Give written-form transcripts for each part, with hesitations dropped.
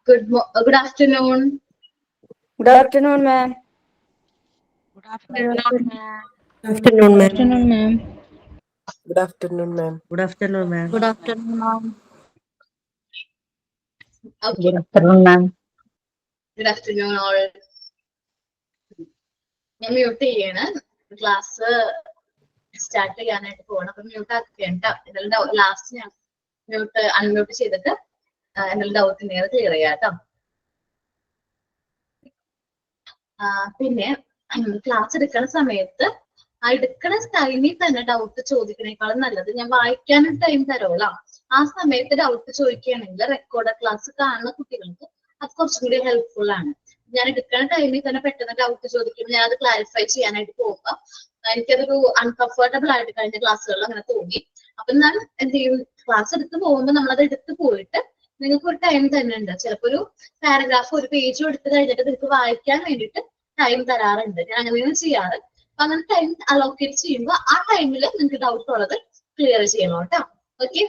Good afternoon. Good afternoon, ma'am. Good afternoon, ma'am. Afternoon, ma'am. Afternoon, ma'am. Good afternoon, ma'am. Good afternoon, ma'am. Good afternoon, ma'am. Okay. Good afternoon, ma'am. Good afternoon all. ഞാൻ mute ചെയ്യാണ്. Class start ചെയ്യാനായിട്ട് പോകണം. അപ്പൊ mute ആക്കേണ്ട. എന്തെങ്കിലും last ഞാൻ unmute ചെയ്തിട്ട് എന്തെങ്കിലും doubt ഉണ്ടെങ്കിൽ ക്ലിയർ ചെയ്യാം കേട്ടോ. പിന്നെ ക്ലാസ് എടുക്കുന്ന സമയത്ത് ആ എടുക്കുന്ന ടൈമിൽ തന്നെ ഡൗട്ട് ചോദിക്കണേക്കാളും നല്ലത് ഞാൻ വായിക്കാനൊരു ടൈം തരുമല്ലോ. ആ സമയത്ത് ഡൗട്ട് ചോദിക്കുകയാണെങ്കിൽ റെക്കോർഡ് ക്ലാസ് കാണുന്ന കുട്ടികൾക്ക് അത് കുറച്ചും കൂടി ഹെൽപ്ഫുൾ ആണ്. ഞാൻ എടുക്കുന്ന ടൈമിൽ തന്നെ പെട്ടെന്ന് ഡൗട്ട് ചോദിക്കുമ്പോൾ ഞാൻ അത് ക്ലാരിഫൈ ചെയ്യാനായിട്ട് പോകുമ്പോൾ എനിക്കതൊരു അൺകംഫർട്ടബിൾ ആയിട്ട് കഴിഞ്ഞ ക്ലാസ്സുകളിൽ അങ്ങനെ തോന്നി. അപ്പൊ ഞാൻ എന്ത് ചെയ്യും, ക്ലാസ് എടുത്ത് പോകുമ്പോൾ നമ്മളത് എടുത്ത് പോയിട്ട് നിങ്ങൾക്ക് ഒരു ടൈം തന്നെ ഉണ്ട്. ചിലപ്പോൾ ഒരു പാരഗ്രാഫ് ഒരു പേജും എടുത്ത് കഴിഞ്ഞിട്ട് നിങ്ങൾക്ക് വായിക്കാൻ വേണ്ടിയിട്ട് ടൈം തരാറുണ്ട്. ഞാൻ അങ്ങനെയാണ് ചെയ്യാറ്. അപ്പൊ അങ്ങനെ ടൈം അലോക്കേറ്റ് ചെയ്യുമ്പോൾ ആ ടൈമിൽ നിങ്ങൾക്ക് ഡൗട്ട് ഉള്ളത് ക്ലിയർ ചെയ്യണം കേട്ടോ. ഓക്കെ,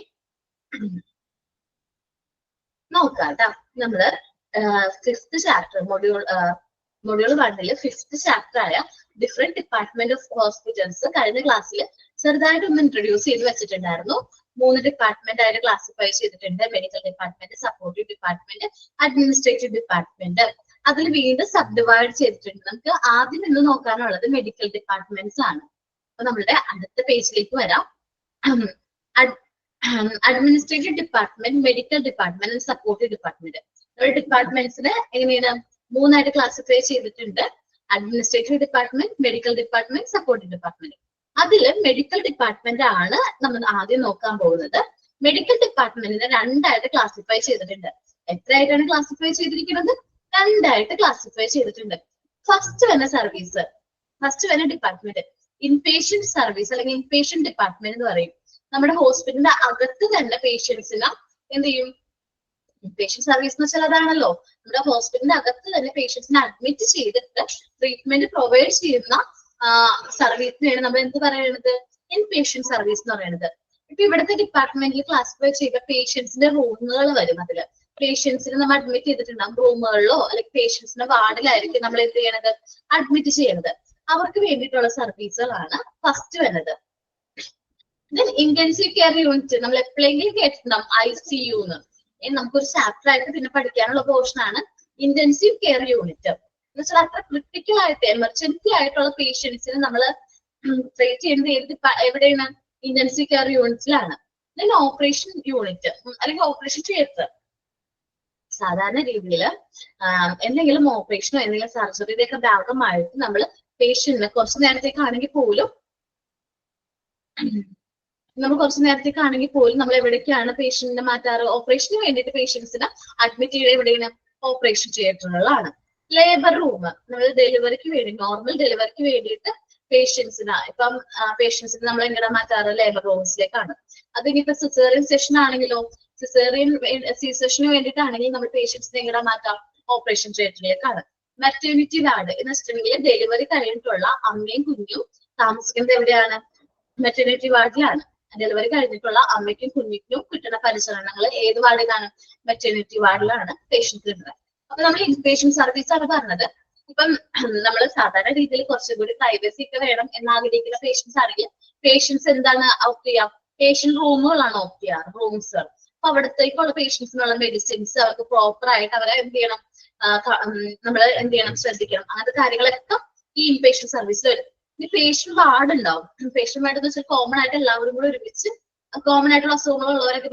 നോക്കാം കേട്ടോ. നമ്മള് fifth chapter module 1 fifth chapter ആയ ഡിഫറെന്റ് ഡിപ്പാർട്ട്മെന്റ് ഓഫ് ഹോസ്പിറ്റൽസ് കഴിഞ്ഞ ക്ലാസ്സിൽ ചെറുതായിട്ടൊന്ന് ഇൻട്രൊഡ്യൂസ് ചെയ്ത് വെച്ചിട്ടുണ്ടായിരുന്നു. 3 ഡിപ്പാർട്ട്മെന്റ് ആയിട്ട് ക്ലാസിഫൈ ചെയ്തിട്ടുണ്ട്. Medical department, supportive department, administrative department. അതിൽ വീണ്ടും സബ് ഡിവൈഡ് ചെയ്തിട്ടുണ്ട്. നമുക്ക് ആദ്യം ഇന്ന് നോക്കാനുള്ളത് മെഡിക്കൽ ഡിപ്പാർട്ട്മെന്റ്സ് ആണ്. അപ്പൊ നമ്മളുടെ അടുത്ത പേജിലേക്ക് വരാം. Administrative department, medical department, supportive department. ഡിപ്പാർട്ട്മെന്റ്സിന് എങ്ങനെയാണ് 3 ആയിട്ട് ക്ലാസിഫൈ ചെയ്തിട്ടുണ്ട്. Administrative department, medical department, supportive department. അതില് മെഡിക്കൽ ഡിപ്പാർട്ട്മെന്റ് ആണ് നമ്മൾ ആദ്യം നോക്കാൻ പോകുന്നത്. മെഡിക്കൽ ഡിപ്പാർട്ട്മെന്റിനെ 2 ആയിട്ട് ക്ലാസിഫൈ ചെയ്തിട്ടുണ്ട്. എത്രയായിട്ടാണ് ക്ലാസിഫൈ ചെയ്തിരിക്കുന്നത്? 2 ആയിട്ട് ക്ലാസിഫൈ ചെയ്തിട്ടുണ്ട്. ഫസ്റ്റ് വരുന്ന സർവീസ്, ഫസ്റ്റ് വരുന്ന ഡിപ്പാർട്ട്മെന്റ് ഇൻപേഷ്യന്റ് സർവീസ് അല്ലെങ്കിൽ ഇൻപേഷ്യന്റ് ഡിപ്പാർട്ട്മെന്റ് എന്ന് പറയും. നമ്മുടെ ഹോസ്പിറ്റലിന്റെ അകത്ത് തന്നെ പേഷ്യൻസിന് എന്ത് ചെയ്യും? ഇൻപേഷ്യന്റ് സർവീസ് എന്ന് വെച്ചാൽ അതാണല്ലോ, നമ്മുടെ ഹോസ്പിറ്റലിന്റെ അകത്ത് തന്നെ പേഷ്യൻസിനെ അഡ്മിറ്റ് ചെയ്തിട്ട് ട്രീറ്റ്മെന്റ് പ്രൊവൈഡ് ചെയ്യുന്ന സർവീസിനെയാണ് നമ്മൾ എന്ത് പറയുന്നത്? ഇൻപേഷ്യന്റ് സർവീസ് എന്ന് പറയുന്നത്. ഇപ്പൊ ഇവിടുത്തെ ഡിപ്പാർട്ട്മെന്റിൽ ക്ലാസിഫൈ ചെയ്ത പേഷ്യൻസിന്റെ റൂമുകൾ വരും. അതില് പേഷ്യൻസിനെ നമ്മൾ അഡ്മിറ്റ് ചെയ്തിട്ടുണ്ടാകും. റൂമുകളിലോ അല്ലെങ്കിൽ പേഷ്യൻസിന്റെ വാർഡിലായിരിക്കും നമ്മൾ എന്ത് ചെയ്യണത്? അഡ്മിറ്റ് ചെയ്യണത്. അവർക്ക് വേണ്ടിയിട്ടുള്ള സർവീസുകളാണ് ഫസ്റ്റ് വരുന്നത്. ദെൻ ഇന്റൻസീവ് കെയർ യൂണിറ്റ് നമ്മൾ എപ്പോഴെങ്കിലും കേട്ടിട്ടുണ്ടാവും ICU എന്ന്. നമുക്കൊരു ചാപ്റ്റർ ആയിട്ട് പിന്നെ പഠിക്കാനുള്ള പോർഷൻ ആണ് ഇന്റൻസീവ് കെയർ യൂണിറ്റ്. എന്ന് വെച്ചാൽ അത്ര ക്രിട്ടിക്കൽ ആയിട്ട് എമർജൻസി ആയിട്ടുള്ള പേഷ്യൻസിനെ നമ്മൾ ട്രീറ്റ് ചെയ്യുന്നത് എവിടെയാണ്? ഇന്റൻസീവ് കെയർ യൂണിറ്റിലാണ്. ദെൻ ഓപ്പറേഷൻ യൂണിറ്റ് അല്ലെങ്കിൽ ഓപ്പറേഷൻ തിയേറ്റർ. സാധാരണ രീതിയിൽ എന്തെങ്കിലും ഓപ്പറേഷനോ എന്തെങ്കിലും സർജറിയുടെ ഒക്കെ ഭാഗമായിട്ട് നമ്മൾ പേഷ്യന്റിനെ കുറച്ചു നേരത്തേക്കാണെങ്കിൽ പോലും നമ്മൾ എവിടേക്കാണ് പേഷ്യന്റിനെ മാറ്റാറ്? ഓപ്പറേഷന് വേണ്ടിയിട്ട് പേഷ്യൻസിനെ അഡ്മിറ്റ് ചെയ്ത് എവിടെയാണ്? ഓപ്പറേഷൻ തിയേറ്ററുകളാണ്. ലേബർ റൂം നമ്മൾ ഡെലിവറിക്ക് വേണ്ടി, നോർമൽ ഡെലിവറിക്ക് വേണ്ടിയിട്ട് പേഷ്യൻസിന് നമ്മൾ എങ്ങനെ മാറ്റാറ്? ലേബർ റൂംസിലേക്കാണ്. അതിനിപ്പോ സിസേറിയൻ സെഷൻ ആണെങ്കിലോ, സി സെഷന് വേണ്ടിയിട്ടാണെങ്കിൽ നമ്മൾ പേഷ്യൻസിനെ എങ്ങനെ മാറ്റാം? ഓപ്പറേഷൻ തിയേറ്ററിലേക്കാണ്. മെറ്റേണിറ്റി വാർഡ് എന്ന് വെച്ചിട്ടുണ്ടെങ്കിൽ ഡെലിവറി കഴിഞ്ഞിട്ടുള്ള അമ്മയും കുഞ്ഞും താമസിക്കുന്നത് എവിടെയാണ്? മെറ്റേണിറ്റി വാർഡിലാണ്. ഡെലിവറി കഴിഞ്ഞിട്ടുള്ള അമ്മയ്ക്കും കുഞ്ഞിനും കിട്ടുന്ന പരിചരണങ്ങൾ ഏത് വാർഡിലാണ്? മെറ്റേണിറ്റി വാർഡിലാണ് പേഷ്യന്റ് കിട്ടുന്നത്. അപ്പൊ നമ്മൾ ഇൻപേഷ്യന്റ് സർവീസ് ആണ് പറഞ്ഞത്. ഇപ്പം നമ്മൾ സാധാരണ രീതിയിൽ കുറച്ചും കൂടി പ്രൈവസി ഒക്കെ വേണം എന്നാഗ്രഹിക്കുന്ന പേഷ്യൻസ് ആണെങ്കിൽ പേഷ്യൻസ് എന്താണ് ഓപ്റ്റ് ചെയ്യാം? പേഷ്യന്റ് റൂമുകളാണ് ഓപ്റ്റ് ചെയ്യാറ്, റൂംസ്. അപ്പൊ അവിടത്തേക്കുള്ള പേഷ്യൻസിനുള്ള മെഡിസിൻസ് അവർക്ക് പ്രോപ്പർ ആയിട്ട് അവരെ എന്ത് ചെയ്യണം? നമ്മൾ എന്ത് ചെയ്യണം? ശ്രദ്ധിക്കണം. അങ്ങനത്തെ കാര്യങ്ങളൊക്കെ ഈ ഇൻപേഷ്യന്റ് സർവീസിൽ വരും. ഇനി പേഷ്യന്റ് വാർഡ് ഉണ്ടാവും. പേഷ്യന്റ് വാർഡ് എന്ന് വെച്ചാൽ കോമൺ ആയിട്ട് എല്ലാവരും കൂടെ ഒരുമിച്ച് കോമൺ ആയിട്ടുള്ള അസുഖങ്ങളുള്ളവരൊക്കെ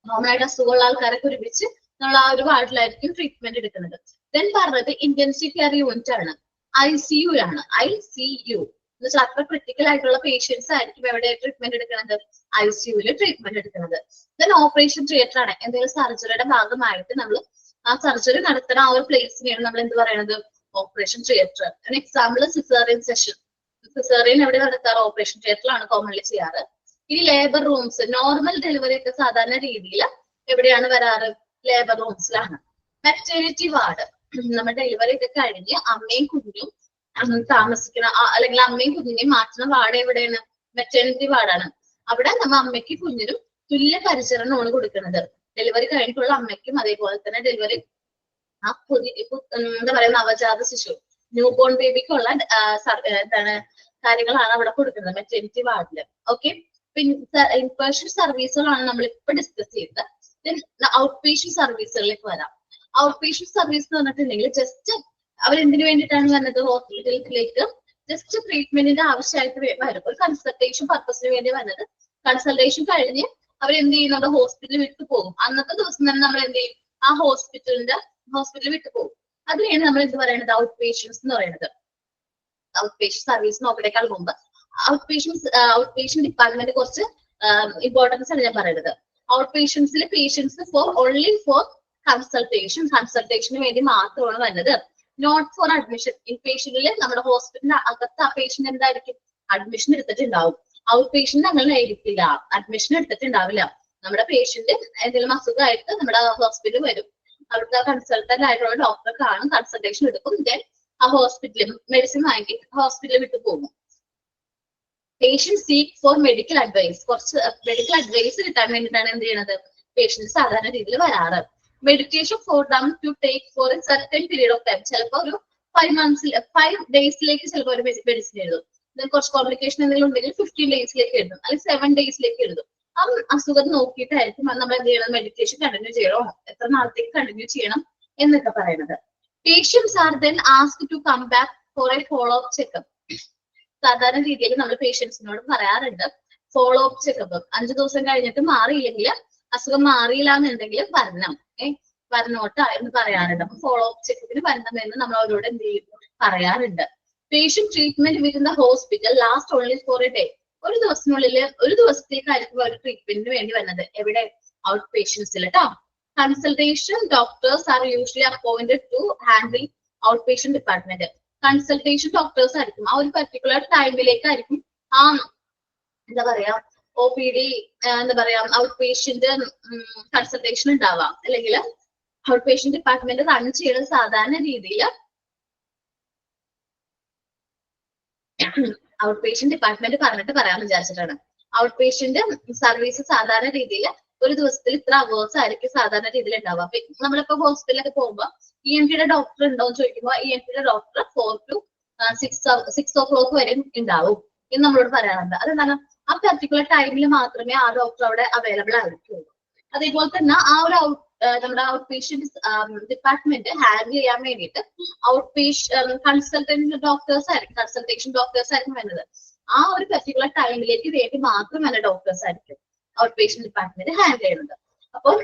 കോമൺ ആയിട്ട് അസുഖമുള്ള ആൾക്കാരൊക്കെ ഒരുമിച്ച് നമ്മൾ ആ ഒരു വാർഡിലായിരിക്കും ട്രീറ്റ്മെന്റ് എടുക്കുന്നത്. ദെൻ പറഞ്ഞത് ഇന്റൻസീവ് കെയർ യൂണിറ്റ് ആണ്, ICU ആണ്. ICU എന്ന് വെച്ചാൽ അത്ര ക്രിട്ടിക്കൽ ആയിട്ടുള്ള പേഷ്യൻസ് ആയിരിക്കും എവിടെ ട്രീറ്റ്മെന്റ് എടുക്കുന്നത്? ICUവിൽ ട്രീറ്റ്മെന്റ് എടുക്കുന്നത്. ദെൻ ഓപ്പറേഷൻ തിയേറ്റർ ആണ്. എന്തെങ്കിലും സർജറിയുടെ ഭാഗമായിട്ട് നമ്മൾ ആ സർജറി നടത്തുന്ന ആ ഒരു പ്ലേസിനെയാണ് നമ്മൾ എന്ത് പറയുന്നത്? Operation theatre. Example caesarean session. Caesarean എവിടെ നടത്താറ്? ഓപ്പറേഷൻ തിയേറ്ററിലാണ് കോമൺലി ചെയ്യാറ്. ഇനി ലേബർ റൂംസ്, നോർമൽ ഡെലിവറി ഒക്കെ സാധാരണ രീതിയിൽ എവിടെയാണ് വരാറ്? ലേബർ റൂംസിലാണ്. മെറ്റേണിറ്റി വാർഡ് നമ്മൾ ഡെലിവറി ഒക്കെ കഴിഞ്ഞ് അമ്മയും കുഞ്ഞും താമസിക്കുന്ന അല്ലെങ്കിൽ അമ്മയും കുഞ്ഞിനെയും മാറ്റുന്ന വാർഡ് എവിടെയാണ്? മെറ്റേണിറ്റി വാർഡാണ്. അവിടെ നമ്മൾ അമ്മയ്ക്ക് കുഞ്ഞിനും തുല്യ പരിചരണമാണ് കൊടുക്കുന്നത്. ഡെലിവറി കഴിഞ്ഞിട്ടുള്ള അമ്മയ്ക്കും അതേപോലെ തന്നെ ഡെലിവറി ആ എന്താ പറയുക നവജാത ശിശു ന്യൂ ബോൺ ബേബിക്കുള്ള എന്താണ് കാര്യങ്ങളാണ് അവിടെ കൊടുക്കുന്നത് മെറ്റേണിറ്റി വാർഡില്. ഓക്കെ, പിന്നെ ഇൻപേഷ്യന്റ് സർവീസുകളാണ് നമ്മൾ ഇപ്പൊ ഡിസ്കസ് ചെയ്തത്. ഔട്ട് പേഷ്യന്റ് സർവീസുകളിലേക്ക് വരാം. ഔട്ട് പേഷ്യന്റ് സർവീസ് എന്ന് പറഞ്ഞിട്ടുണ്ടെങ്കിൽ ജസ്റ്റ് അവരെന്തിനു വേണ്ടിയിട്ടാണ് വന്നത്? ഹോസ്പിറ്റലിലേക്ക് ജസ്റ്റ് ട്രീറ്റ്മെന്റിന്റെ ആവശ്യമായിട്ട് വരും. ഒരു കൺസൾട്ടേഷൻ പർപ്പസിന് വേണ്ടി വന്നത്. കൺസൾട്ടേഷൻ കഴിഞ്ഞ് അവരെന്ത് ചെയ്യും? നമ്മുടെ ഹോസ്പിറ്റലിൽ വിട്ടു പോകും. അന്നത്തെ ദിവസം തന്നെ നമ്മൾ എന്ത് ചെയ്യും? ആ ഹോസ്പിറ്റലിൽ വിട്ടു പോകും. അതിനെയാണ് നമ്മൾ എന്ത് പറയുന്നത്? ഔട്ട് പേഷ്യൻസ് എന്ന് പറയുന്നത്. ഔട്ട് പേഷ്യന്റ് സർവീസ് നോക്കണേക്കാൾ മുമ്പ് ഔട്ട് പേഷ്യന്റ് ഡിപ്പാർട്ട്മെന്റ് കുറച്ച് ഇമ്പോർട്ടൻസ് ആണ് ഞാൻ പറയുന്നത്. ഔട്ട് പേഷ്യൻസിലെ പേഷ്യൻസ് ഓൺലി ഫോർ കൺസൾട്ടേഷന് വേണ്ടി മാത്രമാണ് വരുന്നത്. Not for admission. ഇൻ പേഷ്യന്റിൽ നമ്മുടെ ഹോസ്പിറ്റലിന്റെ അകത്ത് ആ പേഷ്യന്റ് എന്തായിരിക്കും? അഡ്മിഷൻ എടുത്തിട്ടുണ്ടാവും. ഔട്ട് പേഷ്യന്റ് അങ്ങനെ ആയിരിക്കില്ല, അഡ്മിഷൻ എടുത്തിട്ടുണ്ടാവില്ല. നമ്മുടെ പേഷ്യന്റ് എന്തെങ്കിലും അസുഖമായിട്ട് നമ്മുടെ ഹോസ്പിറ്റലിൽ വരും. അവിടുത്തെ കൺസൾട്ടന്റ് ആയിട്ടുള്ള ഡോക്ടറെ കാണും, കൺസൾട്ടേഷൻ എടുക്കും. ദെൻ ആ ഹോസ്പിറ്റലിൽ മെഡിസിൻ വാങ്ങി ഹോസ്പിറ്റലിൽ വിട്ടു പോകും. Patient seek for medical advice. കുറച്ച് മെഡിക്കൽ അഡ്വൈസ് കിട്ടാൻ വേണ്ടിയിട്ടാണ് എന്ത് ചെയ്യുന്നത്? പേഷ്യന്റ് സാധാരണ രീതിയിൽ വരാറ്. Medication for them to take for a certain period of time. ചിലപ്പോൾ ഒരു 5 ഡേയ്സിലേക്ക് ചിലപ്പോൾ ഒരു മെഡിസിൻ എഴുതും. കുറച്ച് കോംപ്ലിക്കേഷൻ എന്തെങ്കിലും ഉണ്ടെങ്കിൽ 15 ഡേയ്സിലേക്ക് എഴുതും, അല്ലെങ്കിൽ 7 ഡേയ്സിലേക്ക് എഴുതും. ആ അസുഖം നോക്കിയിട്ടായിരിക്കും നമ്മൾ എന്ത് ചെയ്യണം? മെഡിക്കേഷൻ കണ്ടിന്യൂ ചെയ്യണോ, എത്ര നാളത്തേക്ക് കണ്ടിന്യൂ ചെയ്യണം എന്നൊക്കെ പറയുന്നത്. Patients are then asked to come back for a follow up checkup. സാധാരണ രീതിയിൽ നമ്മൾ പേഷ്യൻസിനോട് പറയാറുണ്ട് ഫോളോ അപ്പ് ചെക്കപ്പ്. 5 ദിവസം കഴിഞ്ഞിട്ട് മാറിയില്ലെങ്കിൽ, അസുഖം മാറിയില്ല എന്നുണ്ടെങ്കിൽ വരണോട്ട എന്ന് പറയാറുണ്ട്. അപ്പൊ ഫോളോ അപ്പ് ചെക്കപ്പിന് വരണം എന്ന് നമ്മൾ അവരോട് എന്ത് ചെയ്യും? പറയാറുണ്ട്. Patient treatment within the hospital last only for a day. ഒരു ദിവസത്തേക്കായിരിക്കും അവർ ട്രീറ്റ്മെന്റിന് വേണ്ടി വരുന്നത്. എവിടെ? ഔട്ട് പേഷ്യൻസിൽ കേട്ടോ. Consultation doctors are usually appointed to handle out patient department. Consultation doctors ആയിരിക്കും. ആ ഒരു പർട്ടിക്കുലർ ടൈമിലേക്കായിരിക്കും ആ എന്താ പറയാ OPD എന്താ പറയാ ഔട്ട് പേഷ്യന്റ് കൺസൾട്ടേഷൻ ഉണ്ടാവാം. അല്ലെങ്കിൽ ഔട്ട് പേഷ്യന്റ് ഡിപ്പാർട്ട്മെന്റ് റൺ ചെയ്യുന്നത് സാധാരണ രീതിയിൽ ഔട്ട് പേഷ്യന്റ് ഡിപ്പാർട്ട്മെന്റ് പറഞ്ഞിട്ട് പറയാൻ വിചാരിച്ചിട്ടാണ്. ഔട്ട് പേഷ്യന്റ് സർവീസ് സാധാരണ രീതിയിൽ ഒരു ദിവസത്തിൽ ഇത്ര അവേഴ്സ് ആയിരിക്കും സാധാരണ രീതിയിൽ ഉണ്ടാവുക. അപ്പൊ നമ്മളിപ്പോ ഹോസ്പിറ്റലിലൊക്കെ പോകുമ്പോൾ ENT ഡോക്ടർ ഉണ്ടോ എന്ന് ചോദിക്കുമ്പോൾ ENT ഡോക്ടർ 4 to 6 o'clock വരെ ഉണ്ടാവും എന്ന് നമ്മളോട് പറയാറുണ്ട്. അതെന്താണ്? ആ പർട്ടിക്കുലർ ടൈമിൽ മാത്രമേ ആ ഡോക്ടർ അവിടെ അവൈലബിൾ ആയിരിക്കുള്ളൂ. അതേപോലെ തന്നെ ആ ഒരു നമ്മുടെ ഔട്ട് പേഷ്യന്റ് ഡിപ്പാർട്ട്മെന്റ് ഹാൻഡിൽ ചെയ്യാൻ വേണ്ടിയിട്ട് ഔട്ട് പേഷ്യന്റ് കൺസൾട്ടേഷൻ ഡോക്ടേഴ്സ് ആയിരിക്കും വരുന്നത്. ആ ഒരു പർട്ടിക്കുലർ ടൈമിലേക്ക് വേണ്ടി മാത്രം വന്ന ഡോക്ടേഴ്സ് ആയിരിക്കും ഔട്ട് പേഷ്യന്റ് ഡിപ്പാർട്ട്മെന്റ് ഹാൻഡിൽ ചെയ്യുന്നത്. അപ്പോൾ